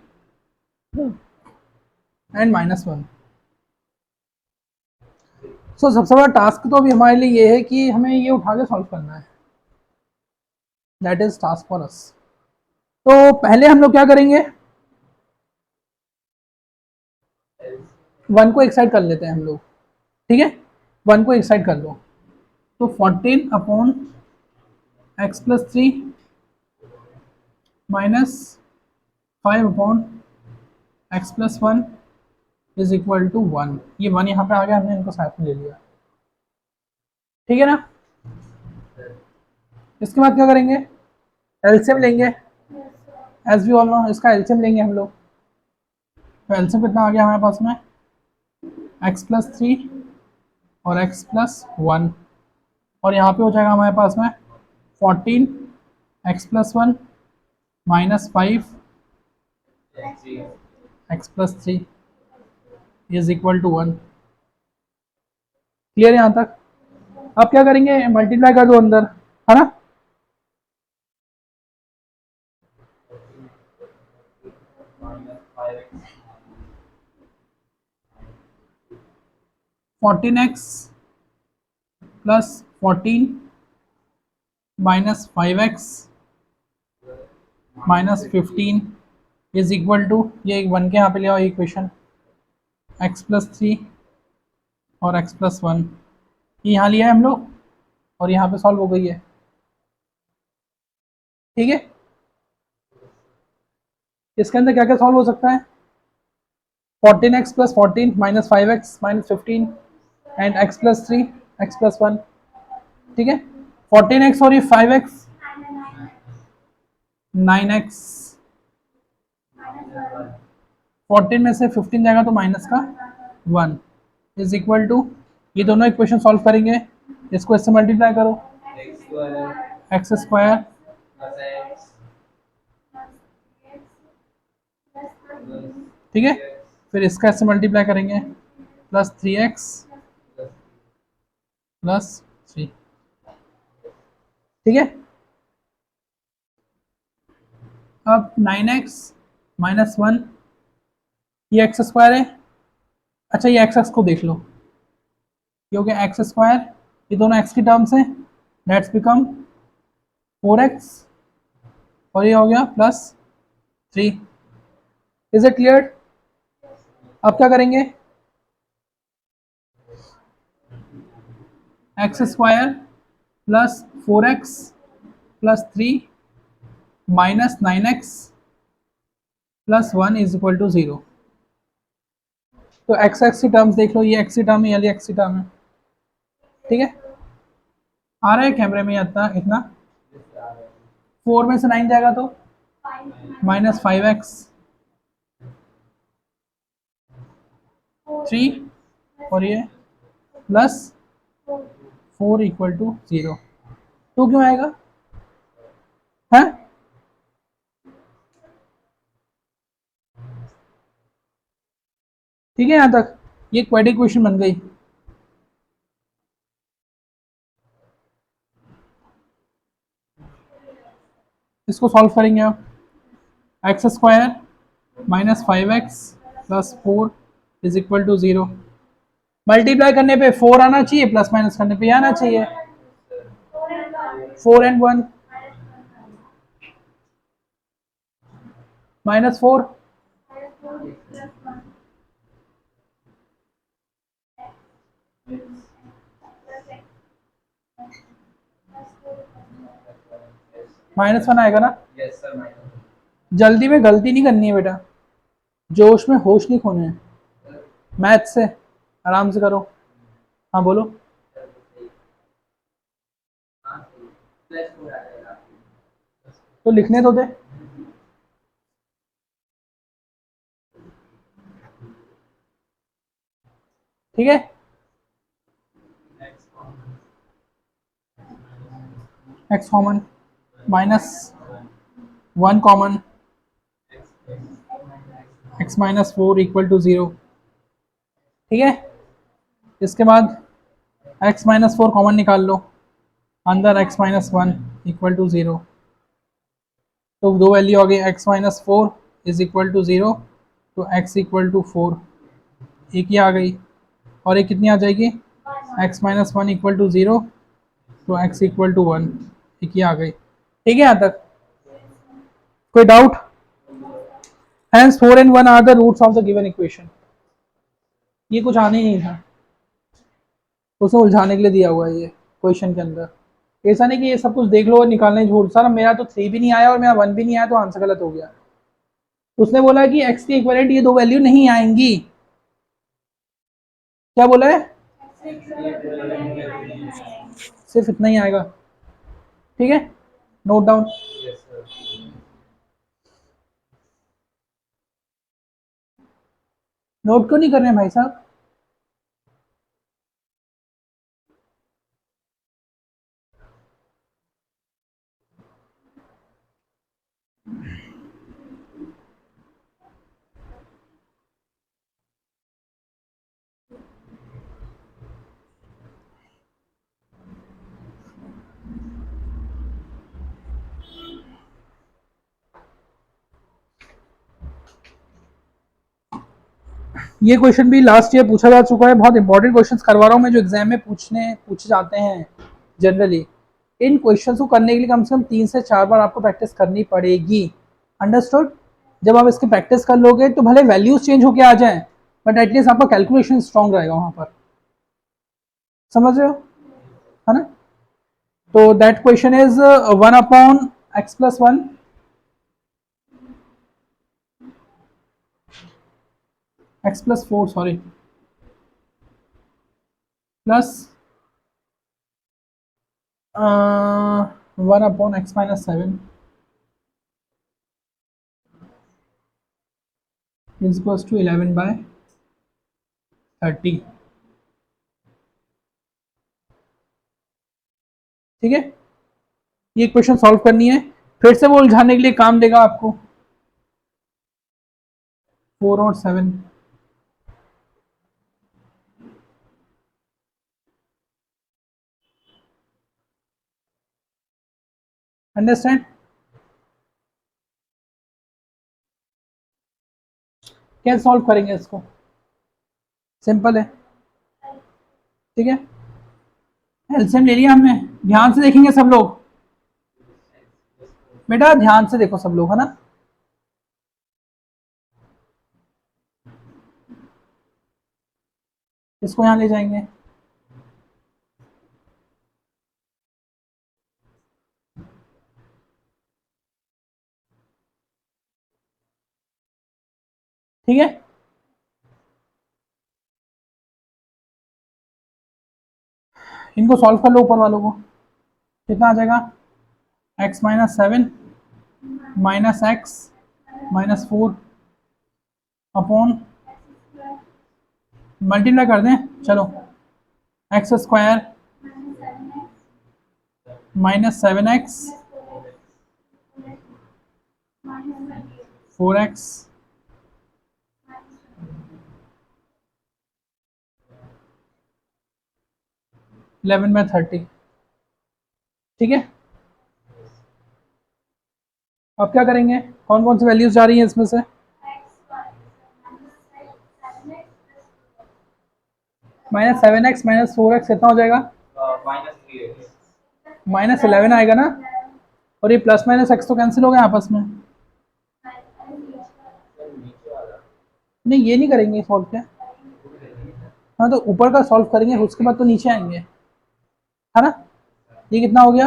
and -1. So सबसे बड़ा टास्क तो अभी हमारे लिए ये है कि हमें ये उठा के सॉल्व करना है. That is task for us. तो पहले हम लोग क्या करेंगे, 1 को एक साइड कर लेते हैं हम लोग. ठीक है, 1 को एक साइड कर लो. तो 14 upon x plus 3 minus 5 upon x plus 1 is equal to 1. ये 1 यहाँ पे आ गया, हमने इनको साथ में ले लिया. ठीक है ना. इसके बाद क्या करेंगे, एलसीएम लेंगे. एज वी ऑल नो इसका एलसीएम लेंगे हम लोग. तो एलसीएम कितना आ गया हमारे पास में, x प्लस 3 और x प्लस 1. और यहाँ पे हो जाएगा हमारे पास में 14 x plus 1 minus 5 x plus 3 is equal to 1. Clear है यहाँ तक. अब क्या करेंगे, मल्टीप्लाई कर दो अंदर, है ना. Fourteen x plus 14 minus 5x minus 15 is equal to, ये 1 के यहाँ पे ले आओ इक्वेशन, x प्लस 3 और x प्लस 1. ये यहाँ लिया है हम लोग और यहाँ पे सॉल्व हो गई है. ठीक है, इसके अंदर क्या क्या सॉल्व हो सकता है, 14x plus 14 minus 5x minus 15 and x plus 3 x plus 1. ठीक है, 14x और ये 5x 9x, 14 में से 15 जाएगा तो माइनस का 1 इज इक्वल टू, ये दोनों इक्वेशन सॉल्व करेंगे, इसको इससे मल्टीप्लाई करो, एक्स स्क्वायर ठीक है, फिर इसका इससे मल्टीप्लाई करेंगे प्लस 3x प्लस 3. ठीक है, अब 9x माइनस 1, ये एक्स स्क्वायर है. अच्छा ये एक्स को देख लो, ये हो गया एक्स स्क्वायर, ये दोनों एक्स की टर्म्स हैं, लेट्स बिकम 4x और ये हो गया प्लस 3. Is it clear. अब क्या करेंगे, x square plus 4x plus 3 minus 9x plus 1 is equal to 0. तो एक्स एक्स की टर्म्स देख लो, ये एक्स की टर्म है, ये एक्स की टर्म है. ठीक है, आ रहा है कैमरे में इतना इतना. 4 में से 9 जाएगा तो माइनस 5x 3 और ये प्लस 4 इक्वल टू 0. तो क्यों आएगा है, ठीक है. यहाँ तक ये क्वेड्रेटिक इक्वेशन बन गई. इसको सॉल्व करेंगे आप, x square minus 5x plus 4 is equal to 0. Multiply करने पे 4 आना चाहिए, प्लस माइनस करने पे आना चाहिए 4 एंड 1 माइनस 4. -1 आएगा ना. जल्दी में गलती नहीं करनी है बेटा, जोश में होश नहीं खोने हैं। मैथ से आराम से करो। हाँ बोलो। तो लिखने तो दे। ठीक है, x common, minus 1 common, x minus 4 equal to 0। ठीक है, इसके बाद एक्स माइनस 4 कॉमन निकाल लो, अंदर एक्स माइनस 1 इक्वल टू 0। तो दो वैल्यू आ गई, x minus 4 is equal to 0, तो एक्स इक्वल टू 4 एक ही आ गई। और एक कितनी आ जाएगी, एक्स माइनस 1 इक्वल टू 0, तो एक्स इक्वल टू 1 एक ही आ गई। ठीक है, यहाँ तक कोई doubt? Hence 4 and 1 are the roots of the given equation। ये कुछ आने ही नहीं था, उसे उलझाने के लिए दिया हुआ है ये क्वेश्चन के अंदर। ऐसा नहीं कि ये सब कुछ देख लो और निकालना ही झूठ। सर मेरा तो 3 भी नहीं आया और मेरा 1 भी नहीं आया, तो आंसर गलत हो गया। उसने बोला कि x के इक्विवेलेंट ये दो वैल्यू नहीं आएंगी। क्या बोला है? सिर्फ इतना ही आएगा। ठीक है, नोट डाउन। नोट क्यों नहीं कर रहे हैं भाई साहब? ये क्वेश्चन भी लास्ट ईयर पूछा जा चुका है। बहुत इंपॉर्टेंट क्वेश्चंस करवा रहा हूँ मैं, जो एग्जाम में पूछे जाते हैं जनरली। इन क्वेश्चंस को करने के लिए कम से कम 3 से 4 बार आपको प्रैक्टिस करनी पड़ेगी। अंडरस्टूड? जब आप इसकी प्रैक्टिस कर लोगे तो भले वैल्यूज चेंज होके आ जाएं, बट एटलीस्ट आपका कैलकुलेशन स्ट्रांग रहेगा वहां पर। समझ रहे हो, है ना? तो that question is 1/x+1 x+4 sorry plus 1/x-7 is equals to 11/30। ठीक है, ये क्वेश्चन सॉल्व करनी है। फिर से वो उलझाने के लिए काम देगा आपको 4 और 7। अंडरस्टैंड? कैसे सॉल्व करेंगे इसको? सिंपल है। ठीक है, एलसीएम ले लिया हमने। ध्यान से देखेंगे सब लोग, बेटा ध्यान से देखो सब लोग, है ना? इसको यहां ले जाएंगे। ठीक है, इनको सॉल्व कर लो ऊपर वालों को। कितना आ जाएगा? x-7 minus x minus 4 upon, multiply कर दें चलो, x² माइनस 7x 4x 11/30। ठीक है, अब क्या करेंगे? कौन कौन सी वैल्यूज जा रही हैं इसमें से? -7x -4x कितना हो जाएगा? -11 आएगा ना? और ये प्लस माइनस एक्स तो कैंसिल हो गए आपस में। नहीं ये नहीं करेंगे सॉल्व क्या? हाँ तो ऊपर का सॉल्व करेंगे, उसके बाद तो नीचे आएंगे, है ना? ये कितना हो गया?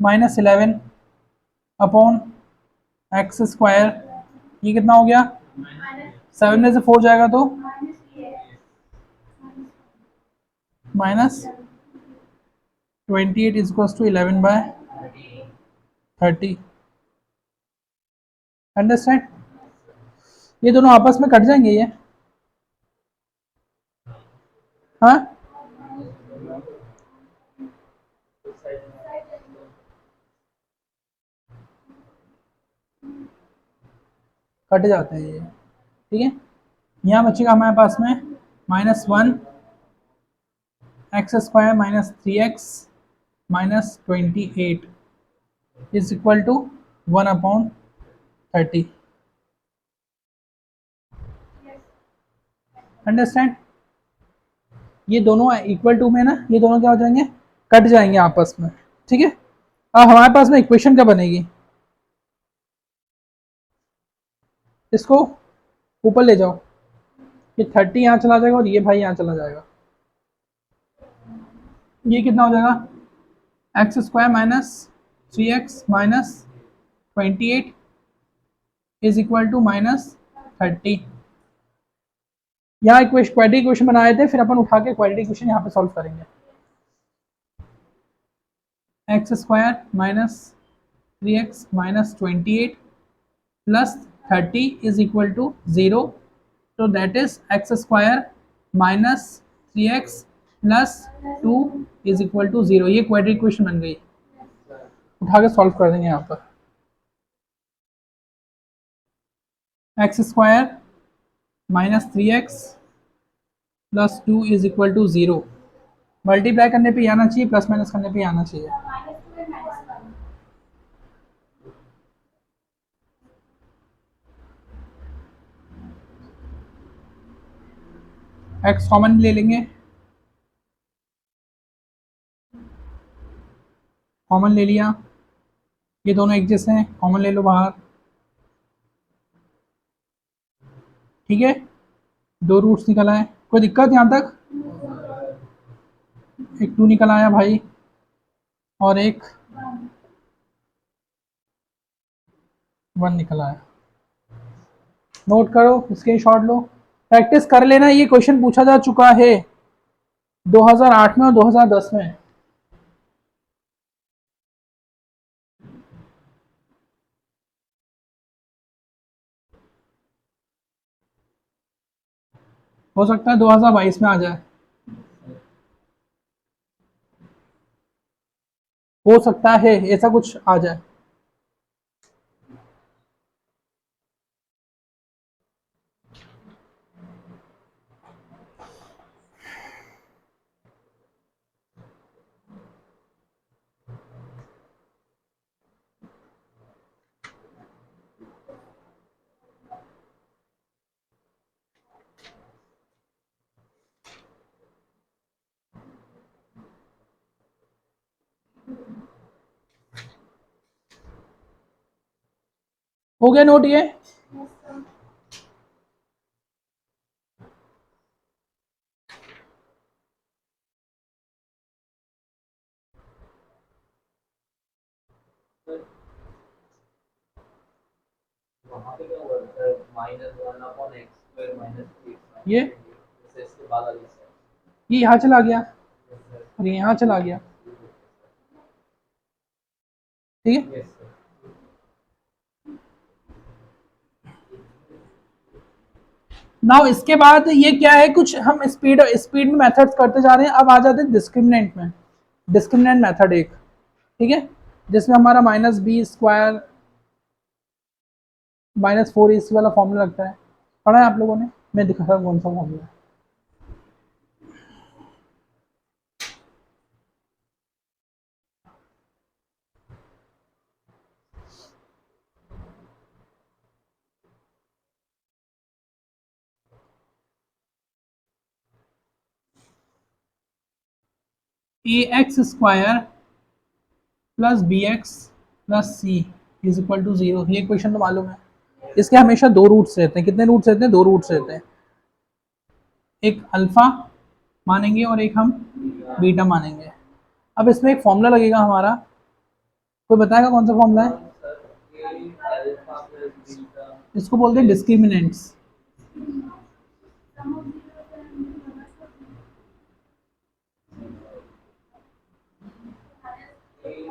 -11 अपॉन एक्स स्क्वायर, ये कितना हो गया, 7 में से 4 जाएगा तो -28 इज टू 11/30। अंडरस्टैंड? ये दोनों आपस में कट जाएंगे ये, हाँ, कट जाते हैं ये, ठीक है। यहाँ बचेगा हमारे पास में -1 x square -3x -28 is equal to 1/30। Understand? ये दोनों इक्वल टू में ना, ये दोनों क्या हो जाएंगे, कट जाएंगे आपस में, ठीक है। अब हमारे पास में इक्वेशन क्या बनेगी, इसको ऊपर ले जाओ, ये 30 यहाँ चला जाएगा और ये भाई यहाँ चला जाएगा, ये कितना हो जाएगा, x square -3x -28 is equal to -30। यहाँ क्वाड्रेटिक इक्वेशन बनाए थे, फिर अपन उठा के क्वाड्रेटिक इक्वेशन यहाँ पे सॉल्व करेंगे। X square -3x -28 +30 is equal to 0, तो that is x square -3x +2 is equal to 0। ये क्वाड्रेटिक इक्वेशन बन गई, उठा के सॉल्व कर देंगे यहाँ पर। X square -3x +2 is equal to 0, multiply करने पे आना चाहिए, प्लस माइनस करने पे आना चाहिए। एक्स कॉमन ले लेंगे, कॉमन ले लिया, ये दोनों एक जैसे हैं, कॉमन ले लो बाहर, ठीक है। 2 रूट्स निकल आए, कोई दिक्कत यहाँ तक, एक 2 निकल आया भाई और एक 1 निकल आया। नोट करो, स्क्रीन शॉट लो, प्रैक्टिस कर लेना, ये क्वेश्चन पूछा जा चुका है 2008 में और 2010 में। हो सकता है 2022 में आ जाए, हो सकता है ऐसा कुछ आ जाए। हो गया नोट ये, ये यहाँ चला गया और ये यहाँ चला गया, ठीक है। नाउ इसके बाद ये क्या है, कुछ हम स्पीड स्पीड में मेथड्स करते जा रहे हैं। अब आ जाते हैं डिस्क्रिमिनेंट में, डिस्क्रिमिनेंट मेथड एक, ठीक है, जिसमें हमारा -b² -4ac वाला फॉर्मूला लगता है, पढ़ा है आप लोगों ने, मैं दिखा रहा हूँ कौन सा फॉर्मूला है। ax² + bx + c is equal to 0, ये क्वेश्चन तो मालूम है। इसके हमेशा 2 रूट्स रहते हैं, कितने रूट्स रहते हैं, 2 रूट्स रहते हैं, एक अल्फा मानेंगे और एक हम बीटा मानेंगे। अब इसमें एक फॉर्मूला लगेगा हमारा, कोई बताएगा कौन सा फॉर्मूला है, इसको बोलते हैं डिस्क्रिमिनेंट्स।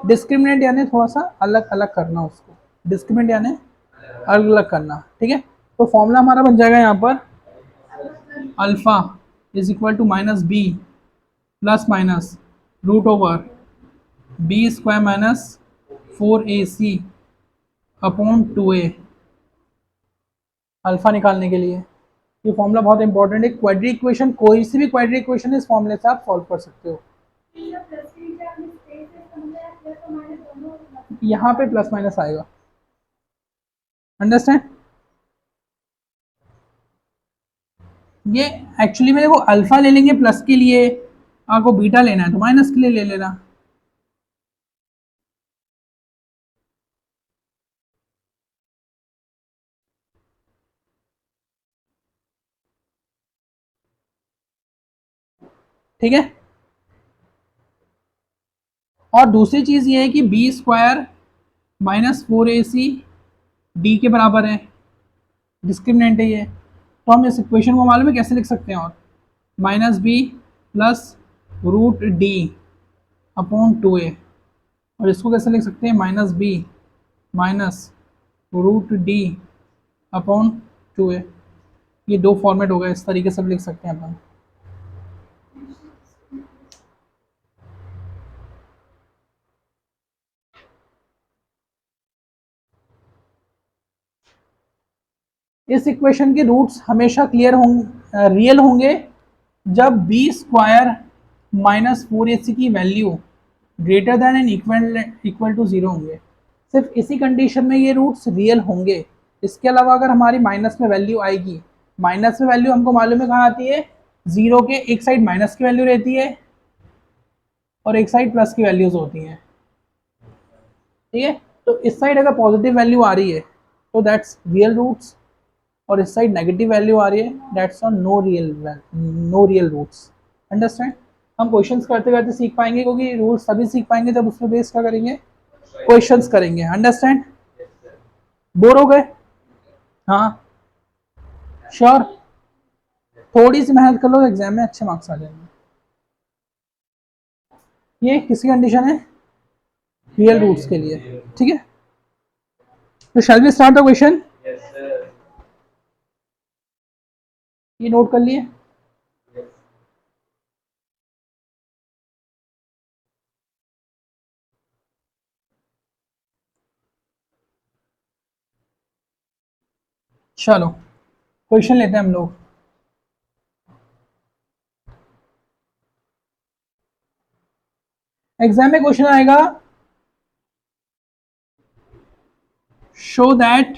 डिस्क्रिमिनेंट यानी थोड़ा सा अलग अलग करना उसको, डिस्क्रिमिनेंट यानी अलग अलग करना, ठीक है। तो फॉर्मूला हमारा बन जाएगा यहाँ पर alpha is equal to minus b plus minus root over b square minus 4ac upon 2a, alpha निकालने के लिए। ये फॉर्मूला बहुत इंपॉर्टेंट है। क्वाड्रेटिक इक्वेशन, कोई सी भी क्वाड्रेटिक इक्वेशन इस फॉर्मूले से आप सॉल्व कर सकते हो। यहाँ पे प्लस माइनस आएगा, अंडरस्टैंड। ये एक्चुअली में देखो अल्फा ले लेंगे प्लस के लिए, आपको बीटा लेना है तो माइनस के लिए ले लेना। ठीक है। और दूसरी चीज ये है कि B square minus 4ac D के बराबर है, डिस्क्रिमिनेंट है ये। तो हम इस इक्वेशन को मालूम है कैसे लिख सकते हैं, और minus b plus root D upon 2a, और इसको कैसे लिख सकते हैं minus b minus root D upon 2a। ये दो फॉर्मेट हो गए, इस तरीके से लिख सकते हैं अपन। इस इक्वेशन के रूट्स हमेशा क्लियर होंगे, रियल होंगे जब बी स्क्वायर माइनस 4ac की value greater than and equal to 0 होंगे। सिर्फ इसी कंडीशन में ये रूट्स रियल होंगे। इसके अलावा अगर हमारी माइनस में वैल्यू आएगी, माइनस में वैल्यू हमको मालूम है कहाँ आती है, जीरो के एक साइड माइनस की वैल्यू रहती है और एक साइड प्लस की वैल्यूज होती हैं, ठीक है। तो इस साइड अगर पॉजिटिव वैल्यू आ रही है तो दैट्स रियल रूट्स, और इस साइड नेगेटिव वैल्यू आ रही है that's on no real roots, understand. हम क्वेश्चंस करते करते सीख पाएंगे, क्योंकि रूल्स तभी सीख पाएंगे जब उसमें बेस क्या करेंगे, क्वेश्चंस करेंगे, अंडरस्टैंड। बोर हो गए? हाँ श्योर, थोड़ी सी मेहनत कर लो, एग्जाम में अच्छे मार्क्स आ जाएंगे। ये किसकी कंडीशन है, रियल रूट्स के लिए, ठीक है। तो shall we start the question, ये नोट कर लिए। चलो क्वेश्चन लेते हैं हम लोग। एग्जाम में क्वेश्चन आएगा, show that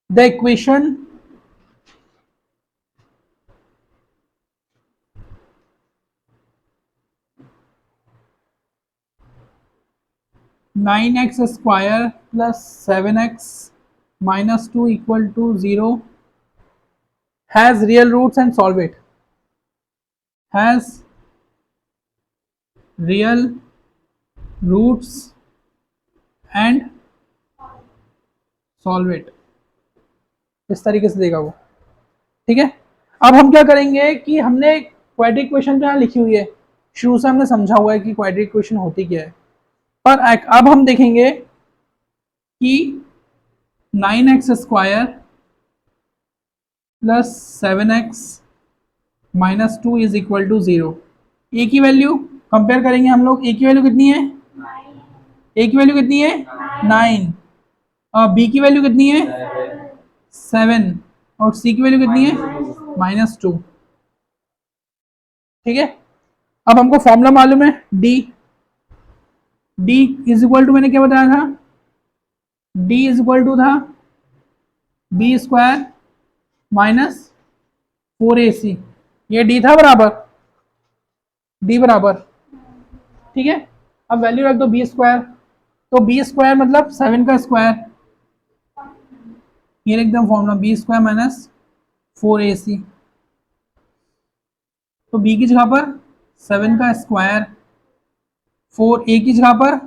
the equation nine x square plus 7x minus 2 equal to 0 has real roots and solve it, has real roots and solve it, इस तरीके से देगा वो, ठीक है। अब हम क्या करेंगे कि हमने क्वाड्रेटिक इक्वेशन जहाँ लिखी हुई है, शुरू से हमने समझा हुआ है कि क्वाड्रेटिक इक्वेशन होती क्या है, पर अब हम देखेंगे कि 9x square plus 7x minus 2 is equal to 0, a की वैल्यू कंपेयर करेंगे हम लोग। ए की वैल्यू कितनी है, ए की वैल्यू कितनी है 9, और बी की वैल्यू कितनी है 7, और सी की वैल्यू कितनी है -2, ठीक है। अब हमको फॉर्मूला मालूम है D, D is equal to, मैंने क्या बताया था, डी इज इक्वल टू था बी स्क्वायर माइनस 4ac, ये डी था बराबर, डी बराबर, ठीक है। अब वैल्यू रख दो बी स्क्वायर, तो बी स्क्वायर मतलब 7 का स्क्वायर, ये लिख दो formula B square minus 4ac, तो बी की जगह पर 7 का स्क्वायर, 4 ए की जगह पर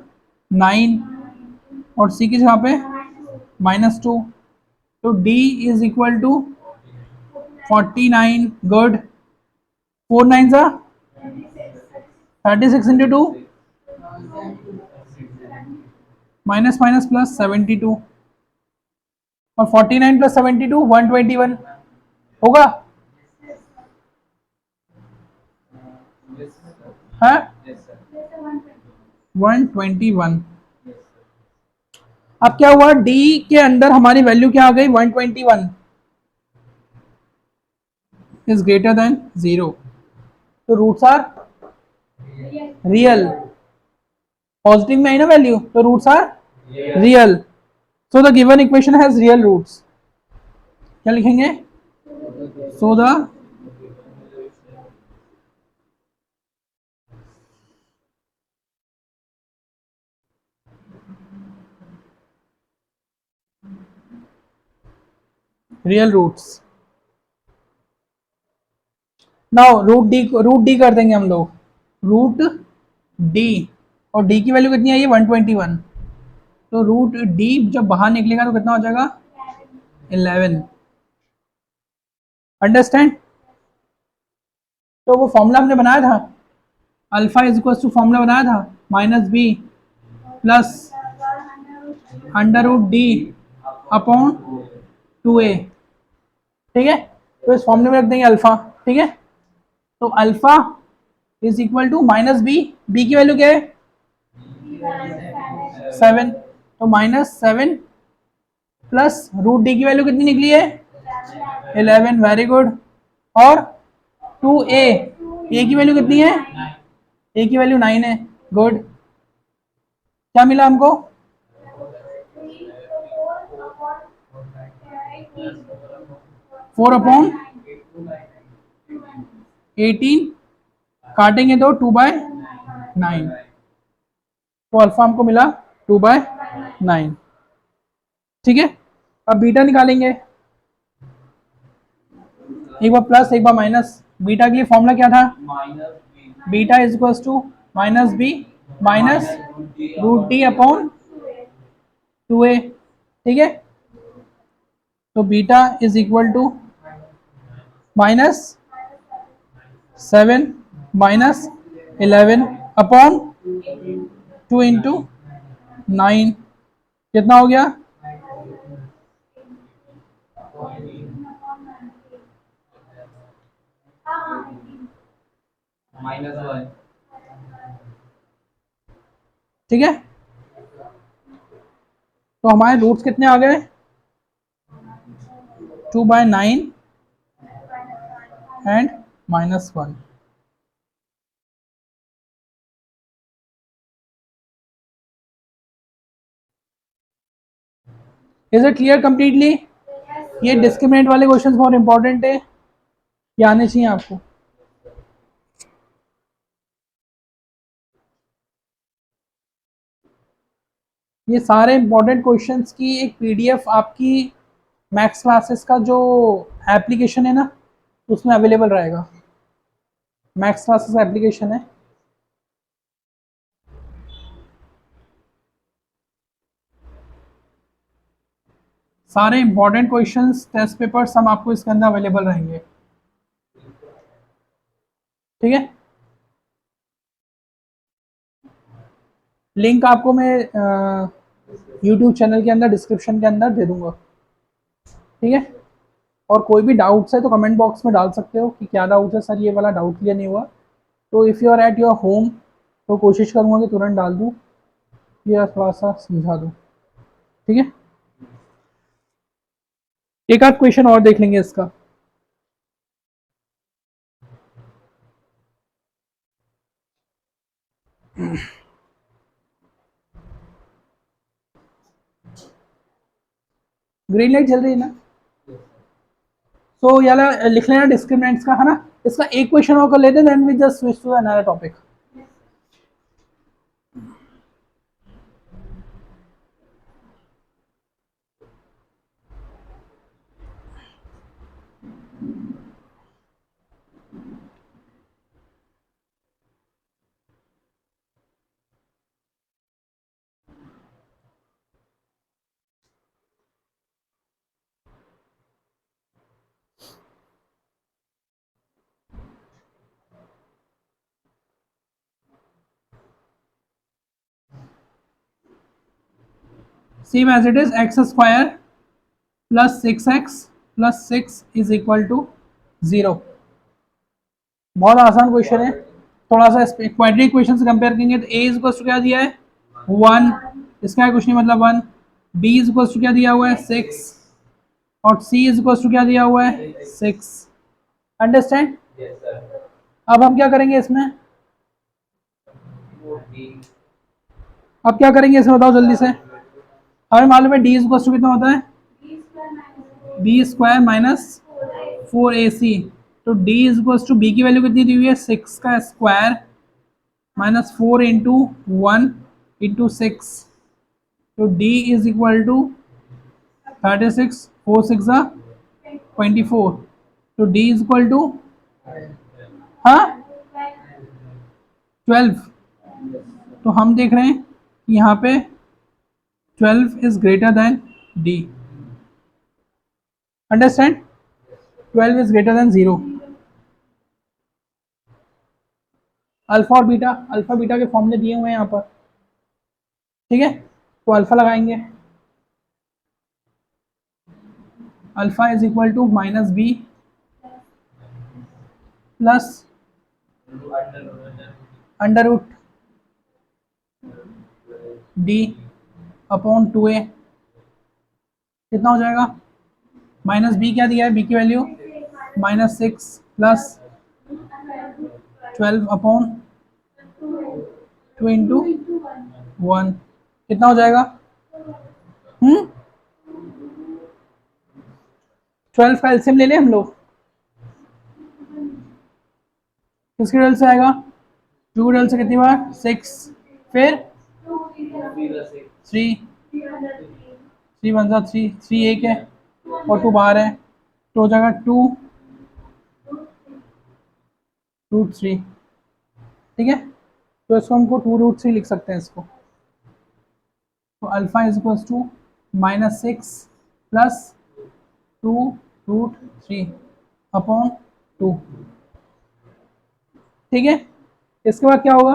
9, और सी की जगह पे -2, तो D is equal to 49, good. 4 9 सा 36 इंटू 2, माइनस माइनस प्लस 72, और 49 प्लस 72 121 होगा। हाँ 121। अब क्या हुआ, D के अंदर हमारी वैल्यू क्या आ गई, 121 इज ग्रेटर देन 0, तो रूट्स आर रियल। पॉजिटिव में आई ना वैल्यू, तो roots are real. So the given equation has real roots. क्या लिखेंगे, so the real roots. Now root D कर देंगे हम लोग, रूट डी, और डी की वैल्यू कितनी आई है 121, तो रूट डी जब बाहर निकलेगा तो कितना हो जाएगा 11। अंडरस्टैंड। तो वो फॉर्मूला हमने बनाया था, alpha is equal to formula बनाया था -b plus under root D upon 2a। ठीक है, तो इस फॉर्मूले में रख देंगे अल्फा। ठीक है, तो alpha is equal to -b, b की वैल्यू क्या है 7, तो -7 प्लस रूट डी की वैल्यू कितनी निकली है 11, वेरी गुड। और 2a, a की वैल्यू कितनी है, a की वैल्यू 9 है, गुड। क्या मिला हमको 4/18, काटेंगे तो 2/9, तो अल्फा हमको मिला 2/9। ठीक है, अब बीटा निकालेंगे, एक बार प्लस एक बार माइनस। बीटा के लिए फॉर्मूला क्या था, beta is equal to -b minus root D upon 2a। ठीक है, तो beta is equal to -7 minus 11 upon 2 into 9, कितना हो गया ठीक है, तो हमारे रूट्स कितने आ गए 2/9 and -1। Is it clear completely. ये डिस्क्रिमिनेंट वाले क्वेश्चंस बहुत इंपॉर्टेंट है, ये आने चाहिए आपको। ये सारे इंपॉर्टेंट क्वेश्चंस की एक पीडीएफ आपकी मैथ्स क्लासेस का जो एप्लीकेशन है ना, उसमें अवेलेबल रहेगा। मैथ्स क्लासेस एप्लीकेशन है, सारे इंपॉर्टेंट क्वेश्चंस टेस्ट पेपर्स हम आपको इसके अंदर अवेलेबल रहेंगे। ठीक है, लिंक आपको मैं यूट्यूब चैनल के अंदर डिस्क्रिप्शन के अंदर दे दूंगा। ठीक है, और कोई भी डाउट्स है तो कमेंट बॉक्स में डाल सकते हो कि क्या डाउट है, सर ये वाला डाउट क्लियर नहीं हुआ। तो if you are at your home तो कोशिश करूँगा कि तुरंत डाल दूँ या थोड़ा सा समझा दूँ। ठीक है, एक आध क्वेश्चन और देख लेंगे इसका। ग्रीन लाइट जल रही है ना, तो याला लिख लेना डिस्क्रिमिनेंट्स का, है ना। इसका एक क्वेश्चन और कर लेते हैं, then we just switch to another topic. Same as it is x square plus 6x plus 6 is equal to 0। बहुत आसान क्वेश्चन है। थोड़ा सा क्वाड्रेटिक इक्वेशन से कंपेयर करेंगे तो ए इज इक्वल टू क्या दिया है 1, इसका है कुछ नहीं मतलब 1। बी इज इक्वल टू क्या दिया हुआ है 6 और सी इज इक्वल टू क्या दिया हुआ है 6। अंडरस्टैंड। अब हम क्या करेंगे इसमें, अब क्या करेंगे इसमें बताओ जल्दी से। हमें मालूम है डी इज इक्वल टू कितना होता है बी स्क्वायर माइनस 4ac। तो D is equal to b की वैल्यू कितनी दी हुई है 6 का स्क्वायर माइनस 4 इंटू 1 इंटू 6। तो डी इज इक्वल टू 36, 4 6 24। तो डी इज इक्वल टू हाँ 12। तो हम देख रहे हैं कि यहाँ पे 12 is greater than D. Understand. 12 is greater than 0। Alpha और बीटा, अल्फा बीटा के फॉर्मूले दिए हुए हैं यहाँ पर, ठीक है। तो अल्फा लगाएंगे, alpha is equal to minus b plus under root D upon 2a। कितना हो जाएगा, माइनस बी क्या दिया है बी की value minus 6 plus 12 upon 2 into 1। कितना हो जाएगा 12 का एलसीएम ले लें हम लोग। किसके डल से आएगा 2 डल से कितनी बार 6 फिर 3 3 1 3 3 एक है और 2 बाहर है तो हो जाएगा 2 रूट 3। ठीक है, तो इसको हमको 2 रूट 3 लिख सकते हैं इसको। तो alpha is equal to minus 6 plus 2 root 3 upon 2। ठीक है, इसके बाद क्या होगा,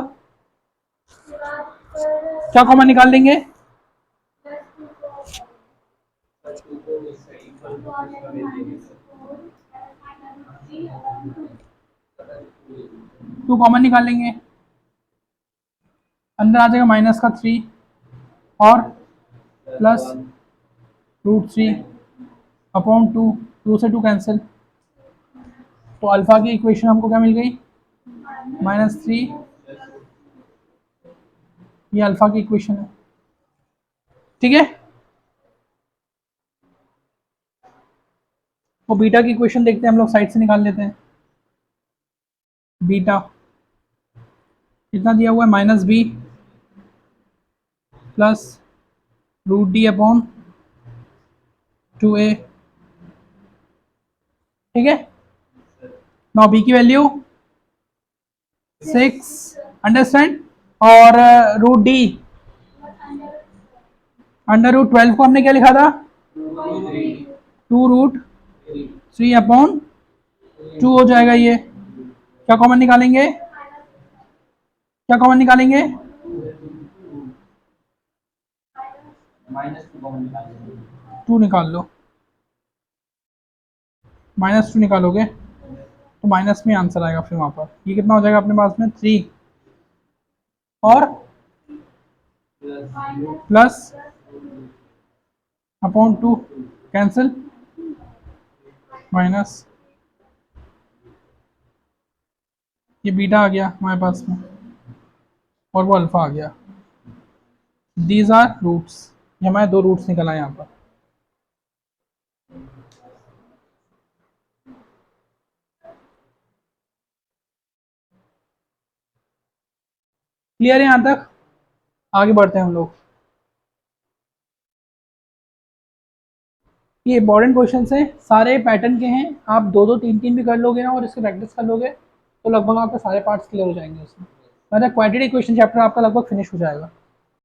क्या कॉमन निकाल लेंगे 2 कॉमन निकाल लेंगे, अंदर आ जाएगा माइनस का 3 और प्लस रूट 3 अपॉन 2, 2 से 2 कैंसिल। तो अल्फा की इक्वेशन हमको क्या मिल गई -3। ये अल्फा की इक्वेशन है। ठीक है, और बीटा की इक्वेशन देखते हैं हम लोग, साइड से निकाल लेते हैं। बीटा कितना दिया हुआ है minus b plus root D upon 2a। ठीक है, नाउ बी की वैल्यू 6 अंडरस्टैंड और रूट डी अंडर रूट 12 को हमने क्या लिखा था 2 रूट 3 अपॉन 2 हो जाएगा। ये क्या कॉमन निकालेंगे, क्या कॉमन निकालेंगे -2 निकाल लो, -2 निकालोगे तो माइनस में आंसर आएगा। फिर वहां पर ये कितना हो जाएगा अपने पास में 3 और प्लस अपॉन 2 कैंसिल माइनस, ये बीटा आ गया हमारे पास में और वो अल्फा आ गया। दीज आर रूट्स, ये हमारे 2 रूट्स निकल आए यहाँ पर। क्लियर है यहाँ तक, आगे बढ़ते हैं हम लोग। ये इंपॉर्टेंट क्वेश्चन है, सारे पैटर्न के हैं, आप 2 2 3 3 भी कर लोगे ना और इसकी प्रैक्टिस कर लोगे तो लगभग आपके सारे पार्ट्स क्लियर हो जाएंगे उसमें। मतलब क्वाड्रेटिक इक्वेशन चैप्टर आपका लगभग फिनिश हो जाएगा।